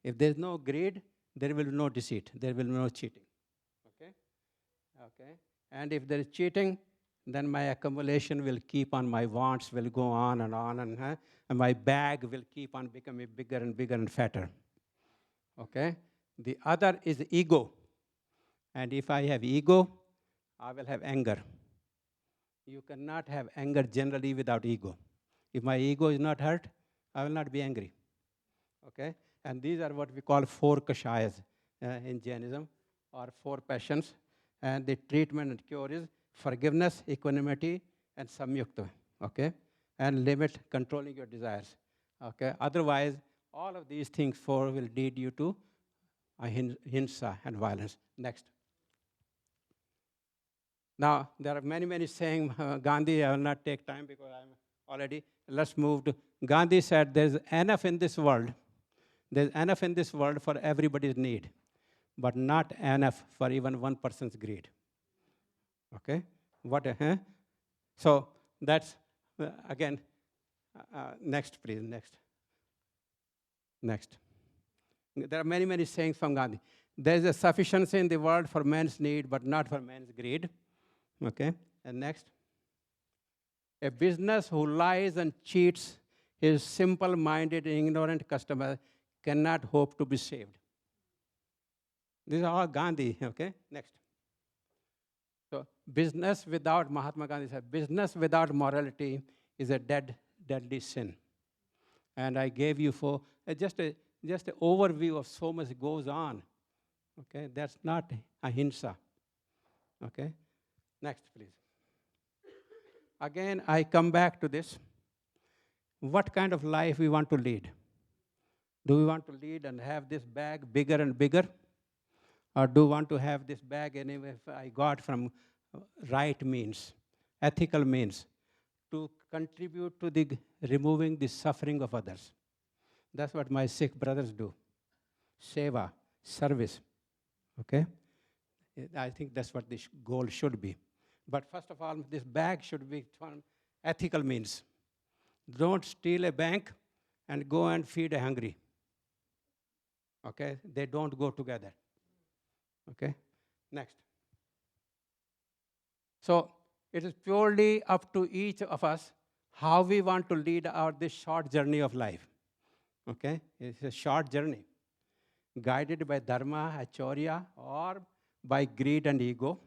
If there's no greed, there will be no deceit. There will be no cheating. Okay? Okay? And if there is cheating, then my accumulation will keep on, my wants will go on, and my bag will keep on becoming bigger and bigger and fatter. Okay? The other is ego. And if I have ego, I will have anger. You cannot have anger generally without ego. If my ego is not hurt, I will not be angry. Okay? And these are what we call 4 kashayas in Jainism, or 4 passions. And the treatment and cure is forgiveness, equanimity, and samyukta. Okay? And limit controlling your desires. Okay? Otherwise, all of these things 4 will lead you to himsa and violence. Next. Now, there are many saying, Gandhi, I will not take time because I'm already, let's move to, Gandhi said there's enough in this world. There's enough in this world for everybody's need, but not enough for even one person's greed. Okay? What? So that's, again, next, please, next. Next. There are many sayings from Gandhi. There's a sufficiency in the world for man's need, but not for man's greed. Okay, and next. A business who lies and cheats his simple-minded and ignorant customer cannot hope to be saved. These are all Gandhi, okay? Next. So business without, Mahatma Gandhi said, business without morality is a deadly sin. And I gave you for just an overview of so much goes on. Okay, that's not ahimsa. Okay. Next, please. Again, I come back to this. What kind of life we want to lead? Do we want to lead and have this bag bigger and bigger? Or do we want to have this bag, and if I got from right means, ethical means, to contribute to the removing the suffering of others? That's what my Sikh brothers do. Seva, service. Okay? I think that's what the goal should be. But first of all, this bag should be from ethical means. Don't steal a bank and go and feed a hungry. Okay? They don't go together. Okay? Next. So it is purely up to each of us how we want to lead this short journey of life. Okay? It's a short journey, guided by dharma, acharya, or by greed and ego.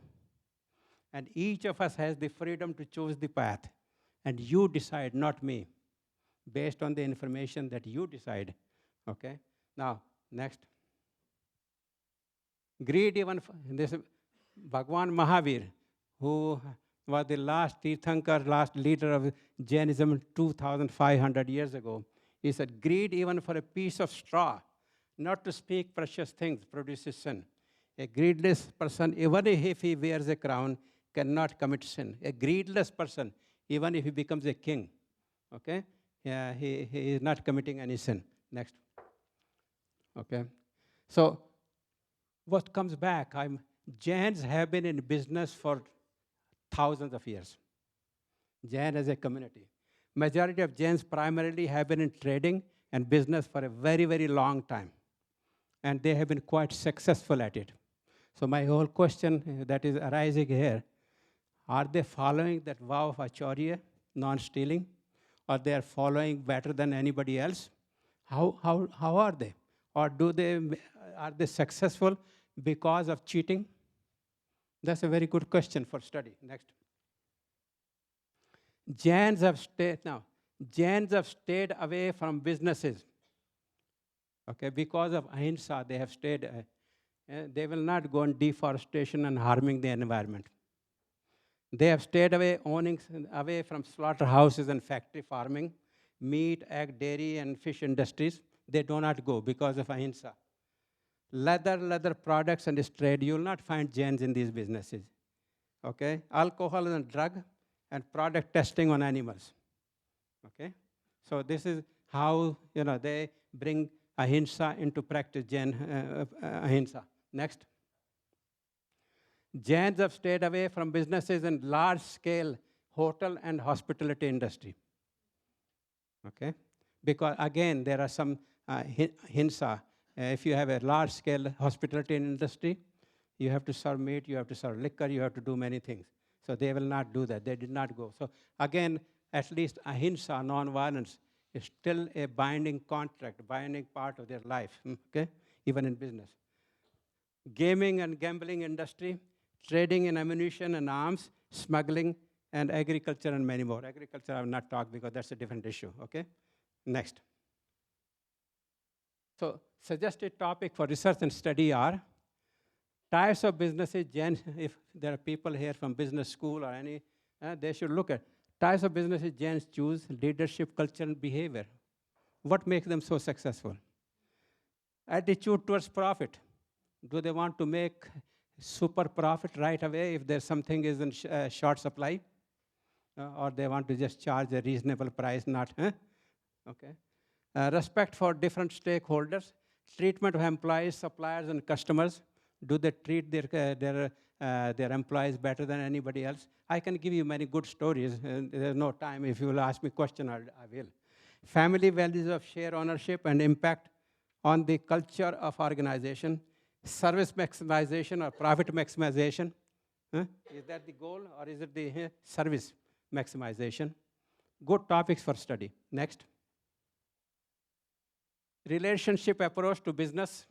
And each of us has the freedom to choose the path. And you decide, not me, based on the information that you decide. Okay? Now, next. Greed, even this Bhagwan Mahavir, who was the last Tirthankar, last leader of Jainism 2,500 years ago, he said, greed even for a piece of straw, not to speak precious things, produces sin. A greedless person, even if he wears a crown, cannot commit sin. A greedless person, even if he becomes a king, okay, he is not committing any sin. Next. Okay. So what comes back? Jains have been in business for thousands of years. Jain as a community. Majority of Jains primarily have been in trading and business for a very, very long time. And they have been quite successful at it. So my whole question that is arising here, are they following that vow of acharya, non-stealing? Or they are following better than anybody else? How are they? Or are they successful because of cheating? That's a very good question for study. Next. Jains have stayed away from businesses. Okay, because of ahimsa, they have stayed. They will not go on deforestation and harming the environment. They have stayed away from slaughterhouses and factory farming, meat, egg, dairy, and fish industries. They do not go because of ahimsa. Leather products and trade, you will not find Jains in these businesses. Okay, alcohol and drug and product testing on animals. Okay, so this is how they bring ahimsa into practice. Ahimsa. Next. Jains have stayed away from businesses in large-scale hotel and hospitality industry. Okay, because again there are some himsa. If you have a large-scale hospitality industry, you have to serve meat, you have to serve liquor, you have to do many things. So they will not do that. They did not go. So again, at least ahimsa, non-violence, is still a binding contract, binding part of their life. Okay, even in business. Gaming and gambling industry, trading in ammunition and arms, smuggling, and agriculture, and many more. Agriculture I will not talk because that's a different issue, okay? Next. So suggested topic for research and study are types of businesses. If there are people here from business school or any, they should look at types of businesses Jains choose: leadership, culture, and behavior. What makes them so successful? Attitude towards profit. Do they want to make super profit right away if there's something is in short supply? Or they want to just charge a reasonable price, not, Okay. Respect for different stakeholders, treatment of employees, suppliers, and customers. Do they treat their employees better than anybody else? I can give you many good stories. There's no time. If you will ask me a question, I will. Family values of share ownership and impact on the culture of organization. Service maximization or profit maximization. Is that the goal, or is it the service maximization? Good topics for study. Next. Relationship approach to business.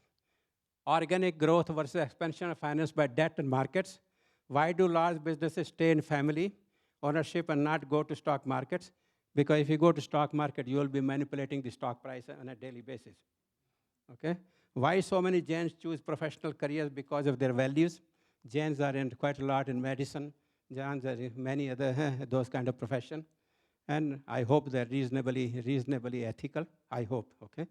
Organic growth versus expansion of finance by debt and markets. Why do large businesses stay in family ownership and not go to stock markets? Because if you go to stock market, you will be manipulating the stock price on a daily basis. Okay? Why so many Jains choose professional careers? Because of their values. Jains are in quite a lot in medicine. Jains are in many other those kind of profession. And I hope they're reasonably ethical. I hope, okay?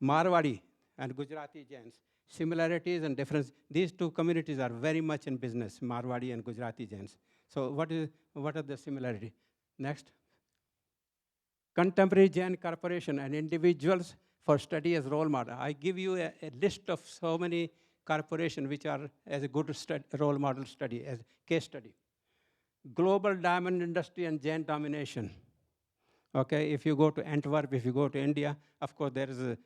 Marwadi and Gujarati Jains, similarities and differences. These two communities are very much in business, Marwadi and Gujarati Jains. So what are the similarities? Next. Contemporary Jain corporation and individuals for study as role model. I give you a list of so many corporations which are as a good role model study, as case study. Global diamond industry and Jain domination. Okay, if you go to Antwerp, if you go to India, of course there is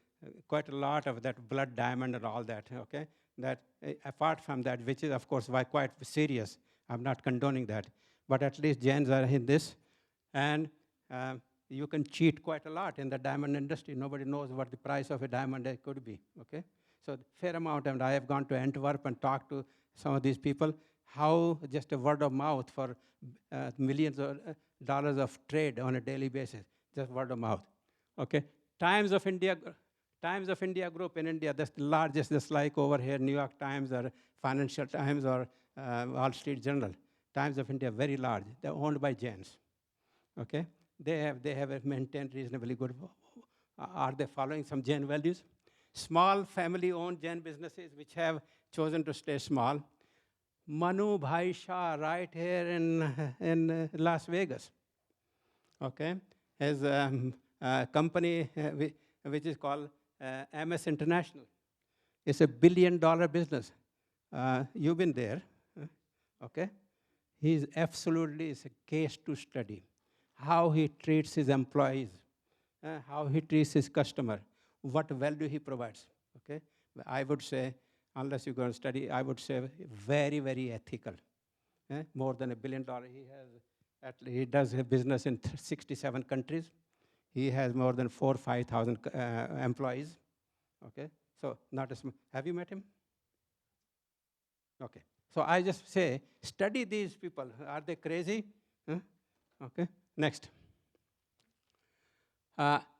quite a lot of that blood diamond and all that, okay? That, apart from that, which is of course quite serious, I'm not condoning that, but at least Jains are in this, and you can cheat quite a lot in the diamond industry. Nobody knows what the price of a diamond could be, okay? So fair amount, and I have gone to Antwerp and talked to some of these people, how just a word of mouth for millions of dollars of trade on a daily basis, just word of mouth, okay? Times of India Group in India, that's the largest, just like over here, New York Times or Financial Times or Wall Street Journal. Times of India, very large. They're owned by Jains, okay? They have maintained reasonably good. Are they following some Jain values? Small family-owned Jain businesses which have chosen to stay small. Manu Bhai Shah, right here in Las Vegas, okay, has a company which is called MS International. It's $1 billion business. You've been there, okay? He absolutely is a case to study. How he treats his employees, how he treats his customer, what value he provides, okay? I would say, unless you're going to study, I would say very, very ethical. More than $1 billion. He does a business in 67 countries. He has more than 4,000 or 5,000 employees. Okay, so not a have you met him? Okay, so I just say, study these people. Are they crazy? Huh? Okay, next.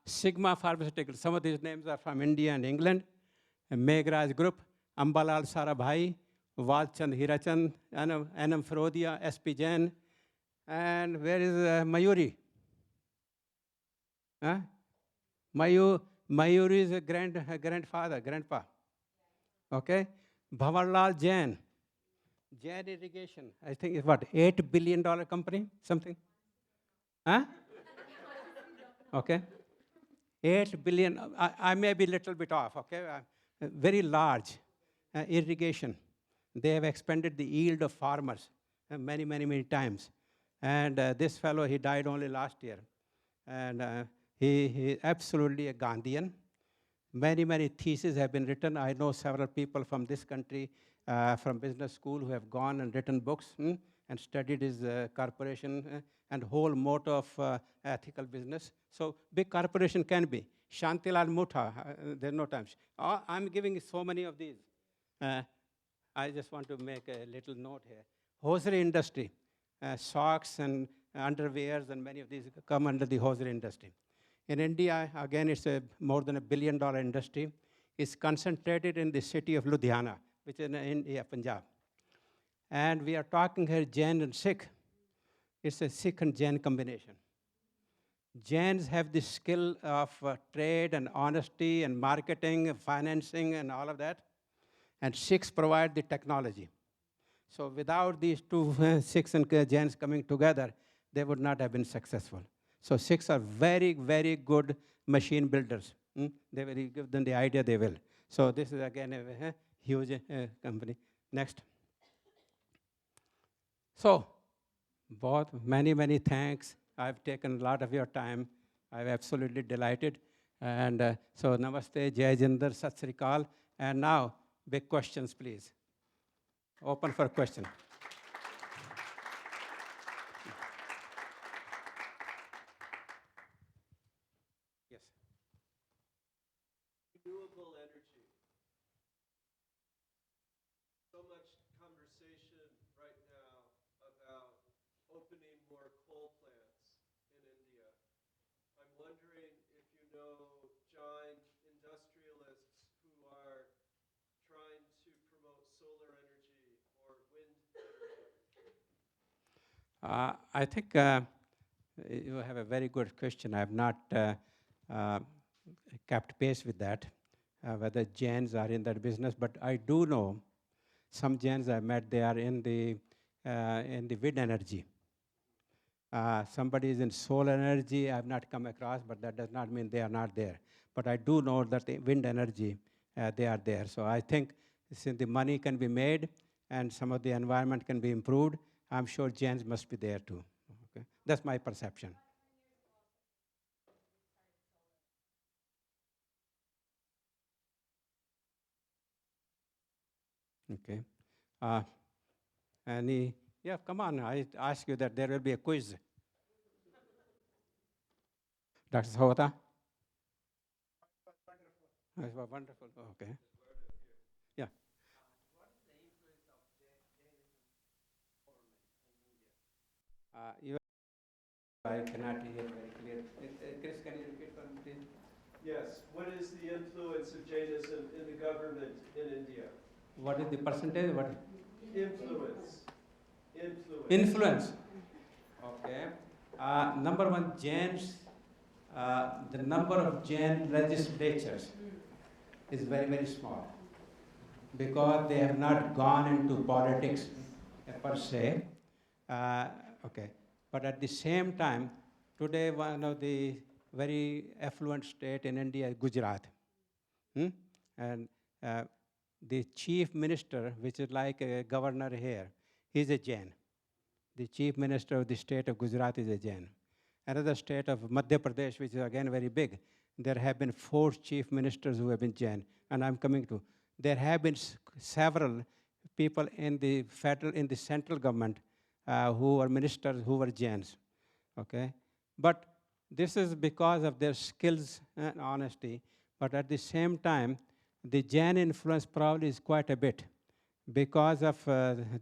Sigma Pharmaceuticals. Some of these names are from India and England. Meghraj Group, Ambalal Sarabhai, Virchand Hirachand, Anam Ferodia, SP Jain, and where is Mayuri? Huh? Mayuri is a grandfather, grandpa. Okay? Bhavarlal Jain, Jain Irrigation, I think it's what, $8 billion company, something? Huh? Okay. 8 billion, I may be a little bit off, okay? Very large irrigation. They have expanded the yield of farmers many, many, many times. And this fellow, he died only last year. And he absolutely a Gandhian. Many, many theses have been written. I know several people from this country, from business school, who have gone and written books and studied his corporation and whole motto of ethical business. So big corporation can be. Shantilal Mutha, there's no time. I'm giving so many of these. I just want to make a little note here. Hosiery industry, socks and underwears and many of these come under the hosiery industry. In India, again, it's more than $1 billion industry. It's concentrated in the city of Ludhiana, which is in India, Punjab. And we are talking here Jain and Sikh. It's a Sikh and Jain combination. Jains have the skill of trade and honesty and marketing and financing and all of that. And Sikhs provide the technology. So without these two Sikhs and Jains coming together, they would not have been successful. So Sikhs are very, very good machine builders. They will give them the idea, they will. So this is again a huge company. Next. So, both many, many thanks. I've taken a lot of your time. I'm absolutely delighted. And so namaste, Jai Jinder, Sat Sri Akal. And now, big questions, please. Open for question. Yes. Renewable energy. So much conversation right now about opening more coal plants in India. I'm wondering if you know Jain industrialists who are trying to promote solar energy or wind energy. I think you have a very good question. I have not uh, kept pace with that, whether Jains are in that business, but I do know some Jains I met, they are in the wind energy. Somebody is in solar energy, I have not come across, but that does not mean they are not there. But I do know that the wind energy, they are there. So I think since the money can be made and some of the environment can be improved, I'm sure Jains must be there too. Okay? That's my perception. Okay. Yeah, come on, I ask you that there will be a quiz. Dr. Sahota? Wonderful, okay. Yeah. You I cannot hear very clear. Chris, can you repeat for me, please? Yes. What is the influence of Jainism in the government in India? What is the percentage? What? Influence. Influence. Influence. Okay. Number one, Jains, the number of Jain legislatures is very, very small because they have not gone into politics per se. Okay. But at the same time, today one of the very affluent state in India is Gujarat. And the chief minister, which is like a governor here, he's a Jain. The chief minister of the state of Gujarat is a Jain. Another state of Madhya Pradesh, which is again very big, there have been 4 chief ministers who have been Jain. And I'm coming to, there have been several people in the central government who are ministers who were Jains. Okay? But this is because of their skills and honesty. But at the same time, the Jain influence probably is quite a bit because of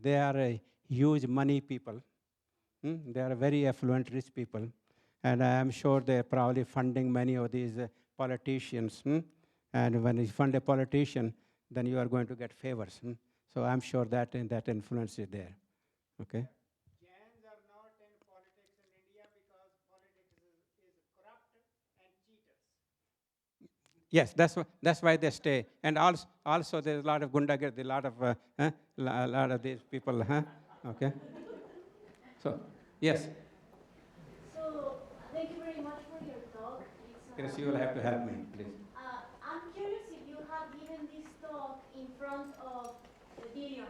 they are a huge money people. They are very affluent, rich people. And I am sure they're probably funding many of these politicians. And when you fund a politician, then you are going to get favors. So I'm sure that that influence is there. Okay? Jains are not in politics in India because politics is corrupt and cheaters. Yes, that's why they stay. And also there's a lot of gundagirdi, a lot of these people. Okay? So, yes. So, thank you very much for your talk. Chris, you will have to help me, please. I'm curious if you have given this talk in front of the billionaires.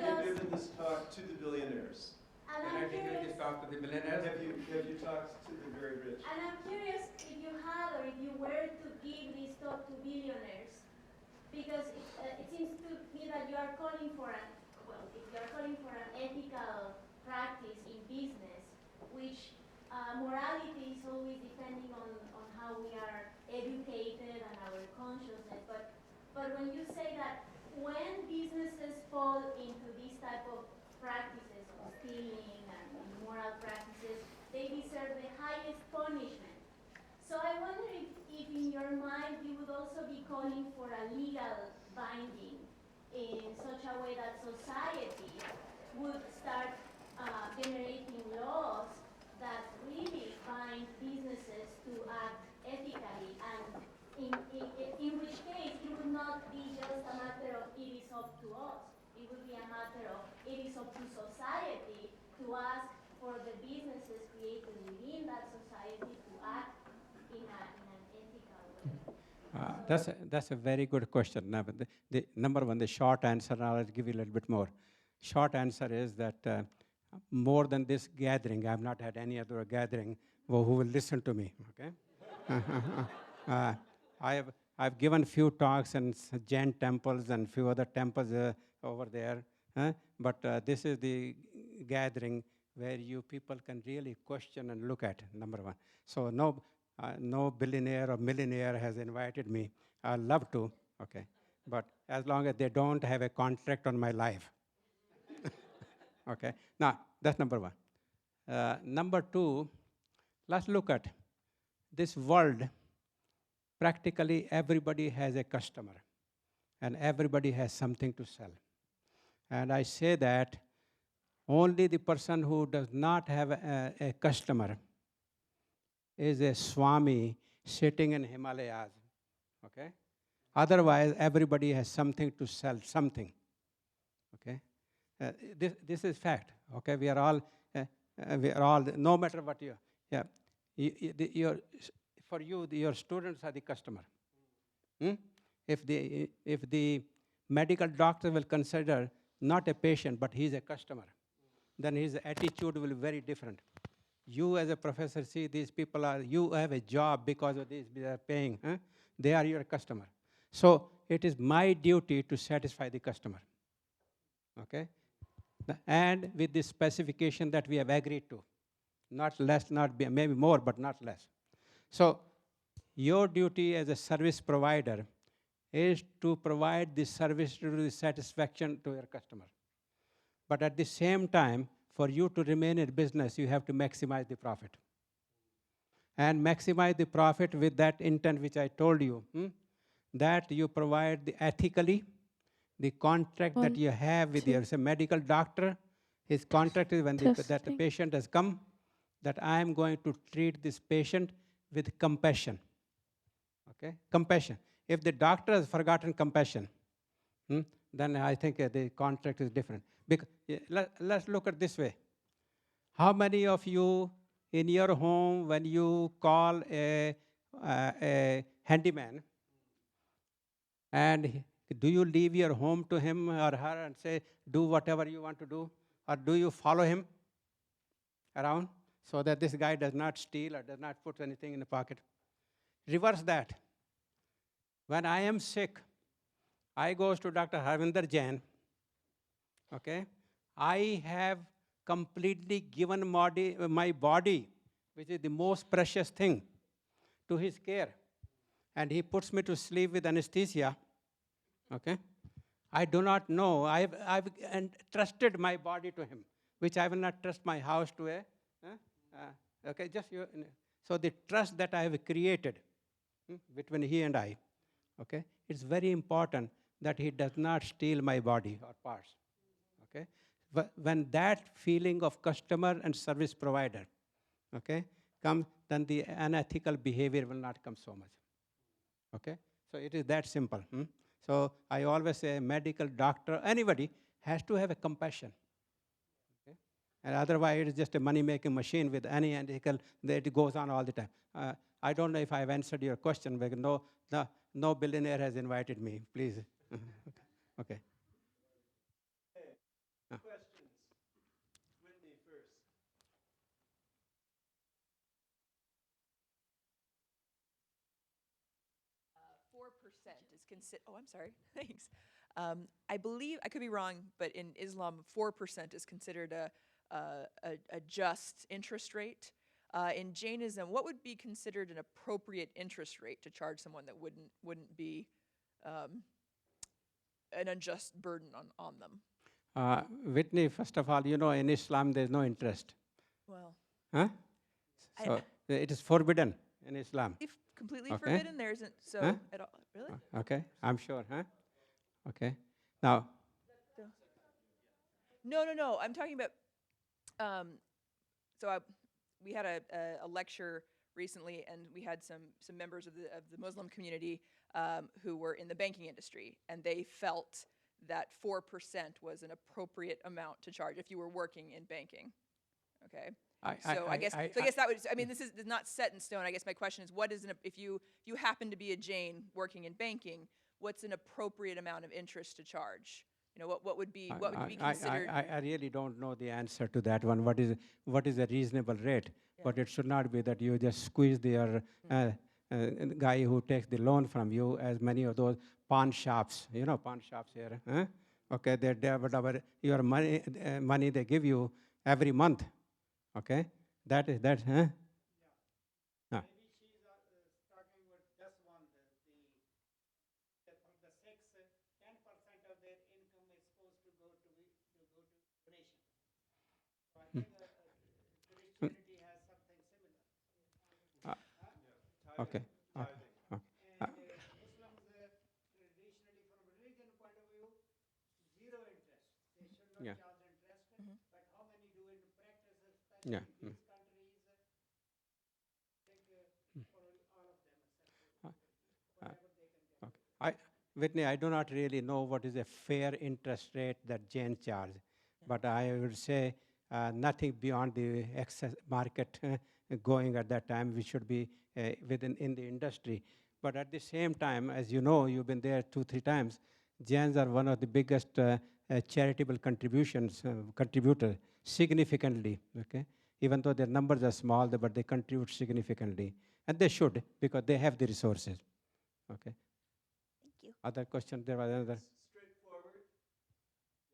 Have you given this talk to the billionaires? And I'm curious, talk to the billionaires? Have you talked to the very rich? and I'm curious if you had or if you were to give this talk to billionaires, because it seems to me that you are calling for if you are calling for an ethical practice in business, which morality is always depending on how we are educated and our consciousness. But when you say that when businesses fall into these type of practices of stealing and immoral practices, they deserve the highest punishment. So I wonder if in your mind you would also be calling for a legal binding in such a way that society would start generating laws that really bind businesses to act ethically, and in which case it would not be just a matter of it is up to us. It would be a matter of it is up to society to ask for the businesses created within that society to act in an ethical way. That's a very good question. Now, the number one, the short answer, I'll give you a little bit more. Short answer is that more than this gathering, I've not had any other gathering who will listen to me. Okay, I've given few talks in Jain temples and few other temples over there, but this is the gathering where you people can really question and look at. Number one, so no billionaire or millionaire has invited me. I'd love to, okay, but as long as they don't have a contract on my life. Okay, now that's number one. Number two, let's look at this world. Practically everybody has a customer, and everybody has something to sell. And I say that only the person who does not have a customer is a Swami sitting in Himalayas. Okay? Otherwise, everybody has something to sell, something. Okay? This is fact. Okay? We are all, no matter what you are. Yeah. For you, your students are the customer. If the medical doctor will consider not a patient, but he's a customer, then his attitude will be very different. You as a professor see these people you have a job because of this, they are paying. They are your customer. So it is my duty to satisfy the customer. Okay? And with the specification that we have agreed to. Not less, maybe more, but not less. So your duty as a service provider is to provide the service to the satisfaction to your customer. But at the same time, for you to remain in business, you have to maximize the profit. And maximize the profit with that intent which I told you, that you provide the ethically, the contract that you have with your medical doctor, his contract is when that the patient has come, that I am going to treat this patient with compassion. Okay? Compassion. If the doctor has forgotten compassion, then I think the contract is different. Let's look at this way. How many of you in your home, when you call a handyman, And do you leave your home to him or her and say, do whatever you want to do? Or do you follow him around so that this guy does not steal or does not put anything in the pocket? Reverse that. When I am sick, I goes to Dr. Harvinder Jain, okay? I have completely given my body, which is the most precious thing, to his care. And he puts me to sleep with anesthesia, okay? I do not know. I've entrusted my body to him, which I will not trust my house to a, okay, just you. So the trust that I have created between he and I, okay, it's very important that he does not steal my body or parts, okay? When that feeling of customer and service provider, okay, comes, then the unethical behavior will not come so much. Okay? So it is that simple. So I always say medical doctor, anybody has to have a compassion. Okay? And otherwise, it's just a money-making machine with any ethical that it goes on all the time. I don't know if I've answered your question, because no billionaire has invited me. Please. Okay. Questions? Whitney first. 4% is considered, oh, I'm sorry, thanks. I believe, I could be wrong, but in Islam, 4% is considered a just interest rate. In Jainism, what would be considered an appropriate interest rate to charge someone that wouldn't be an unjust burden on them? Whitney, first of all, in Islam, there's no interest. Well, Huh? I- So it is forbidden in Islam. if completely Okay. forbidden, there isn't, so Huh? at all, really? Okay, I'm sure, huh? Okay. Now, No, I'm talking about, so we had a lecture recently, and we had some members of the Muslim community who were in the banking industry, and they felt that 4% was an appropriate amount to charge if you were working in banking. Okay. I guess that would. I mean, this is not set in stone. I guess my question is, what is if you happen to be a Jain working in banking, what's an appropriate amount of interest to charge? What would be considered? I really don't know the answer to that one. What is a reasonable rate? Yeah. But it should not be that you just squeeze the guy who takes the loan from you, as many of those pawn shops, pawn shops here. Huh? Okay, they whatever your money they give you every month. Okay, that. Huh? Ah. Maybe she's talking about just one. From the 10% of their income is supposed to go to donation. So I think Christianity has something similar. Okay. Tithing. And Muslims traditionally, from a religion point of view, zero interest. They should not Yeah. charge interest. But how many do in practice, especially Yeah. in these countries? I think for all of them, whatever they can get. Okay. Whitney, I do not really know what is a fair interest rate that Jain charge, but I would say nothing beyond the excess market going at that time. We should be in the industry. But at the same time, as you know, you've been there 2-3 times. Jains are one of the biggest charitable contributor significantly. Okay, even though their numbers are small, but they contribute significantly, and they should because they have the resources. Okay. Thank you. Other question? There was another. Straightforward.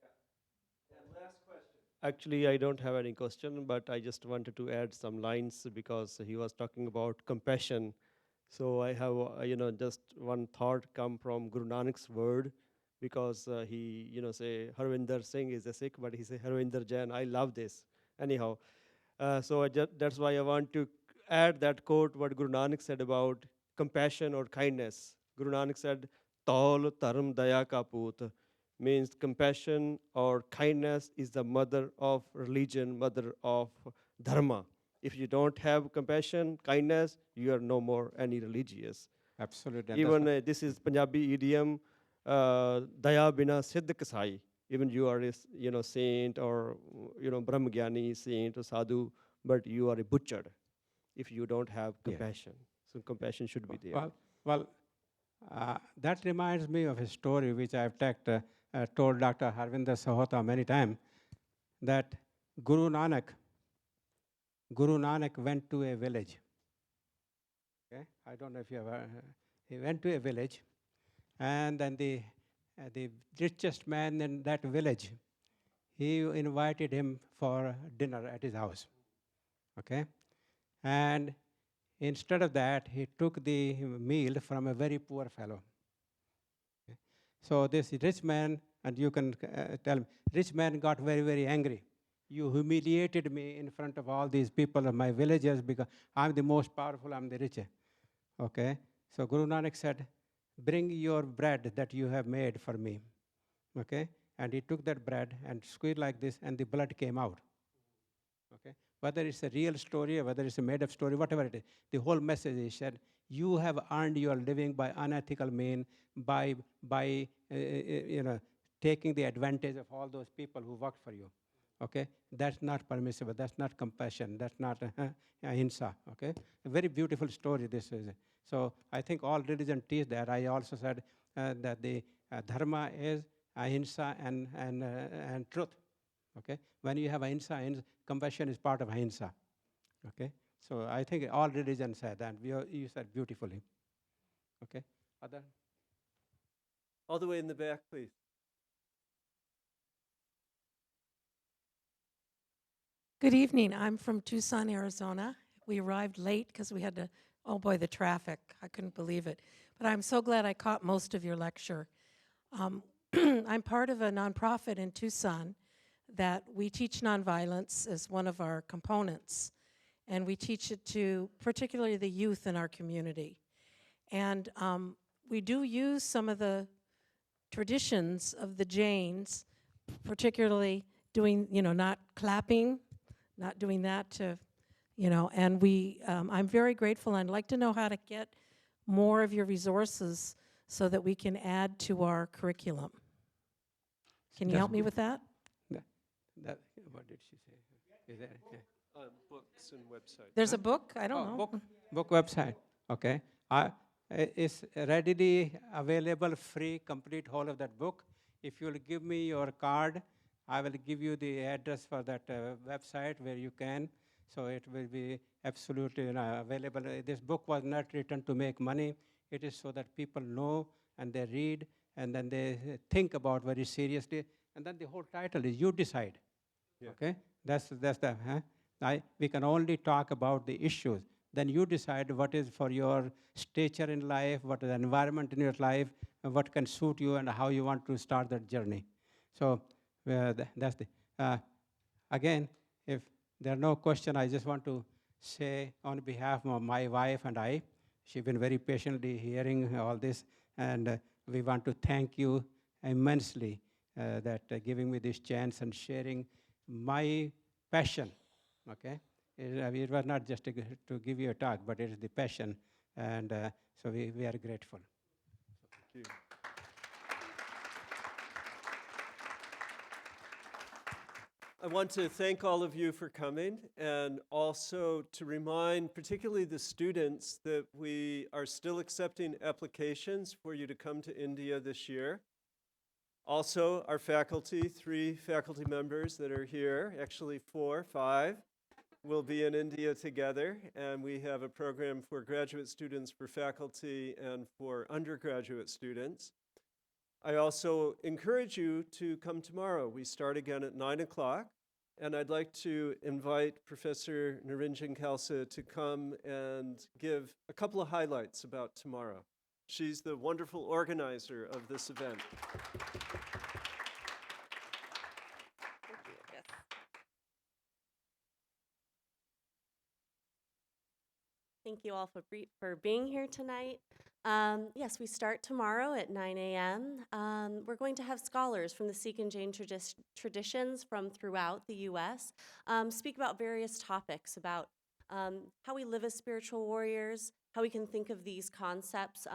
Yeah. And last question. Actually, I don't have any question, but I just wanted to add some lines because he was talking about compassion. So I have, just one thought come from Guru Nanak's word, because he, say Harvinder Singh is a Sikh, but he say Harvinder Jain. I love this. Anyhow, so that's why I want to add that quote what Guru Nanak said about compassion or kindness. Guru Nanak said, "Taul Dharam Daya Ka Poot," means compassion or kindness is the mother of religion, mother of dharma. If you don't have compassion, kindness, you are no more any religious. Absolutely. And Even this is Punjabi idiom, daya bina siddh kasai. Even you are a saint or brahmagyani, saint or sadhu, but you are a butcher if you don't have compassion. So compassion should be there. well, That reminds me of a story which I've told Dr. Harvinder Sahota many times, that Guru Nanak went to a village. Okay? I don't know if you ever, he went to a village, and then the richest man in that village, he invited him for dinner at his house. Okay? And instead of that, he took the meal from a very poor fellow. Okay? So this rich man, and you can tell me, rich man got very, very angry. You humiliated me in front of all these people of my villagers because I'm the most powerful, I'm the richest. Okay? So Guru Nanak said, bring your bread that you have made for me. Okay? And he took that bread and squeezed like this, and the blood came out. Okay? Whether it's a real story or whether it's a made-up story, whatever it is, the whole message is said, you have earned your living by unethical means, by taking the advantage of all those people who worked for you. Okay? That's not permissible. That's not compassion. That's not ahimsa. Okay? A very beautiful story this is. So I think all religion teach that. I also said that the dharma is ahimsa and truth. Okay? When you have ahimsa, compassion is part of ahimsa. Okay? So I think all religions said that. You said beautifully. Okay? Other? All the way in the back, please. Good evening. I'm from Tucson, Arizona. We arrived late because we had to, oh boy, the traffic. I couldn't believe it. But I'm so glad I caught most of your lecture. I'm part of a nonprofit in Tucson that we teach nonviolence as one of our components. And we teach it to particularly the youth in our community. And we do use some of the traditions of the Jains, particularly doing, not clapping, not doing that to, and I'm very grateful. I'd like to know how to get more of your resources so that we can add to our curriculum. Can you help me with that? What did she say? Is that, yeah. Books and websites. There's a book? I don't know. Book website. Okay. It's readily available, free, complete whole of that book. If you'll give me your card, I will give you the address for that website where you can. So it will be absolutely available. This book was not written to make money. It is so that people know and they read and then they think about very seriously. And then the whole title is You Decide. Yeah. Okay? That's the, we can only talk about the issues. Then you decide what is for your stature in life, what is the environment in your life, and what can suit you and how you want to start that journey. So that's the, again, if there are no questions, I just want to say on behalf of my wife and I, she's been very patiently hearing all this, and we want to thank you immensely that giving me this chance and sharing my passion, okay? It was not just to give you a talk, but it is the passion, and so we are grateful. Thank you. I want to thank all of you for coming, and also to remind particularly the students that we are still accepting applications for you to come to India this year. Also, our faculty, 3 faculty members that are here, actually 4, 5, will be in India together, and we have a program for graduate students, for faculty, and for undergraduate students. I also encourage you to come tomorrow. We start again at 9 o'clock, and I'd like to invite Professor Niranjan Khalsa to come and give a couple of highlights about tomorrow. She's the wonderful organizer of this event. Thank you. Yes. Thank you all for being here tonight. Yes, we start tomorrow at 9 a.m. We're going to have scholars from the Sikh and Jain traditions from throughout the U.S. Speak about various topics about how we live as spiritual warriors, how we can think of these concepts,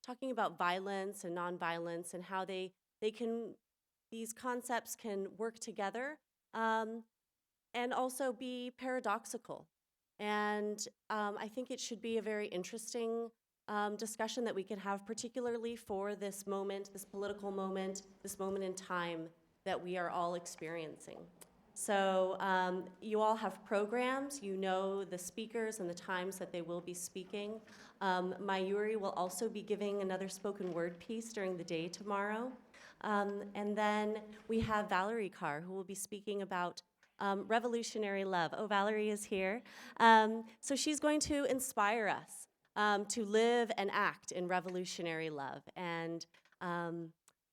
talking about violence and nonviolence and how these concepts can work together and also be paradoxical. And I think it should be a very interesting discussion that we can have, particularly for this moment, this political moment, this moment in time that we are all experiencing. So you all have programs, you know the speakers and the times that they will be speaking. Mayuri will also be giving another spoken word piece during the day tomorrow. And then we have Valerie Carr, who will be speaking about revolutionary love. Oh, Valerie is here. So she's going to inspire us to live and act in revolutionary love. And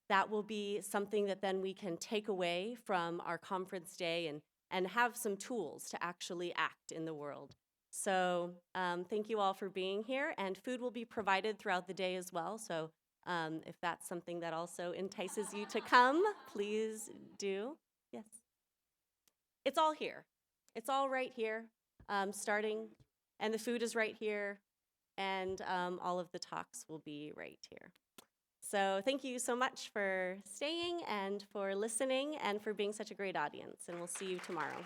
that will be something that then we can take away from our conference day and have some tools to actually act in the world. So thank you all for being here, and food will be provided throughout the day as well. So if that's something that also entices you to come, please do. Yes. It's all here. It's all right here, starting, and the food is right here, and all of the talks will be right here. So thank you so much for staying and for listening and for being such a great audience, and we'll see you tomorrow.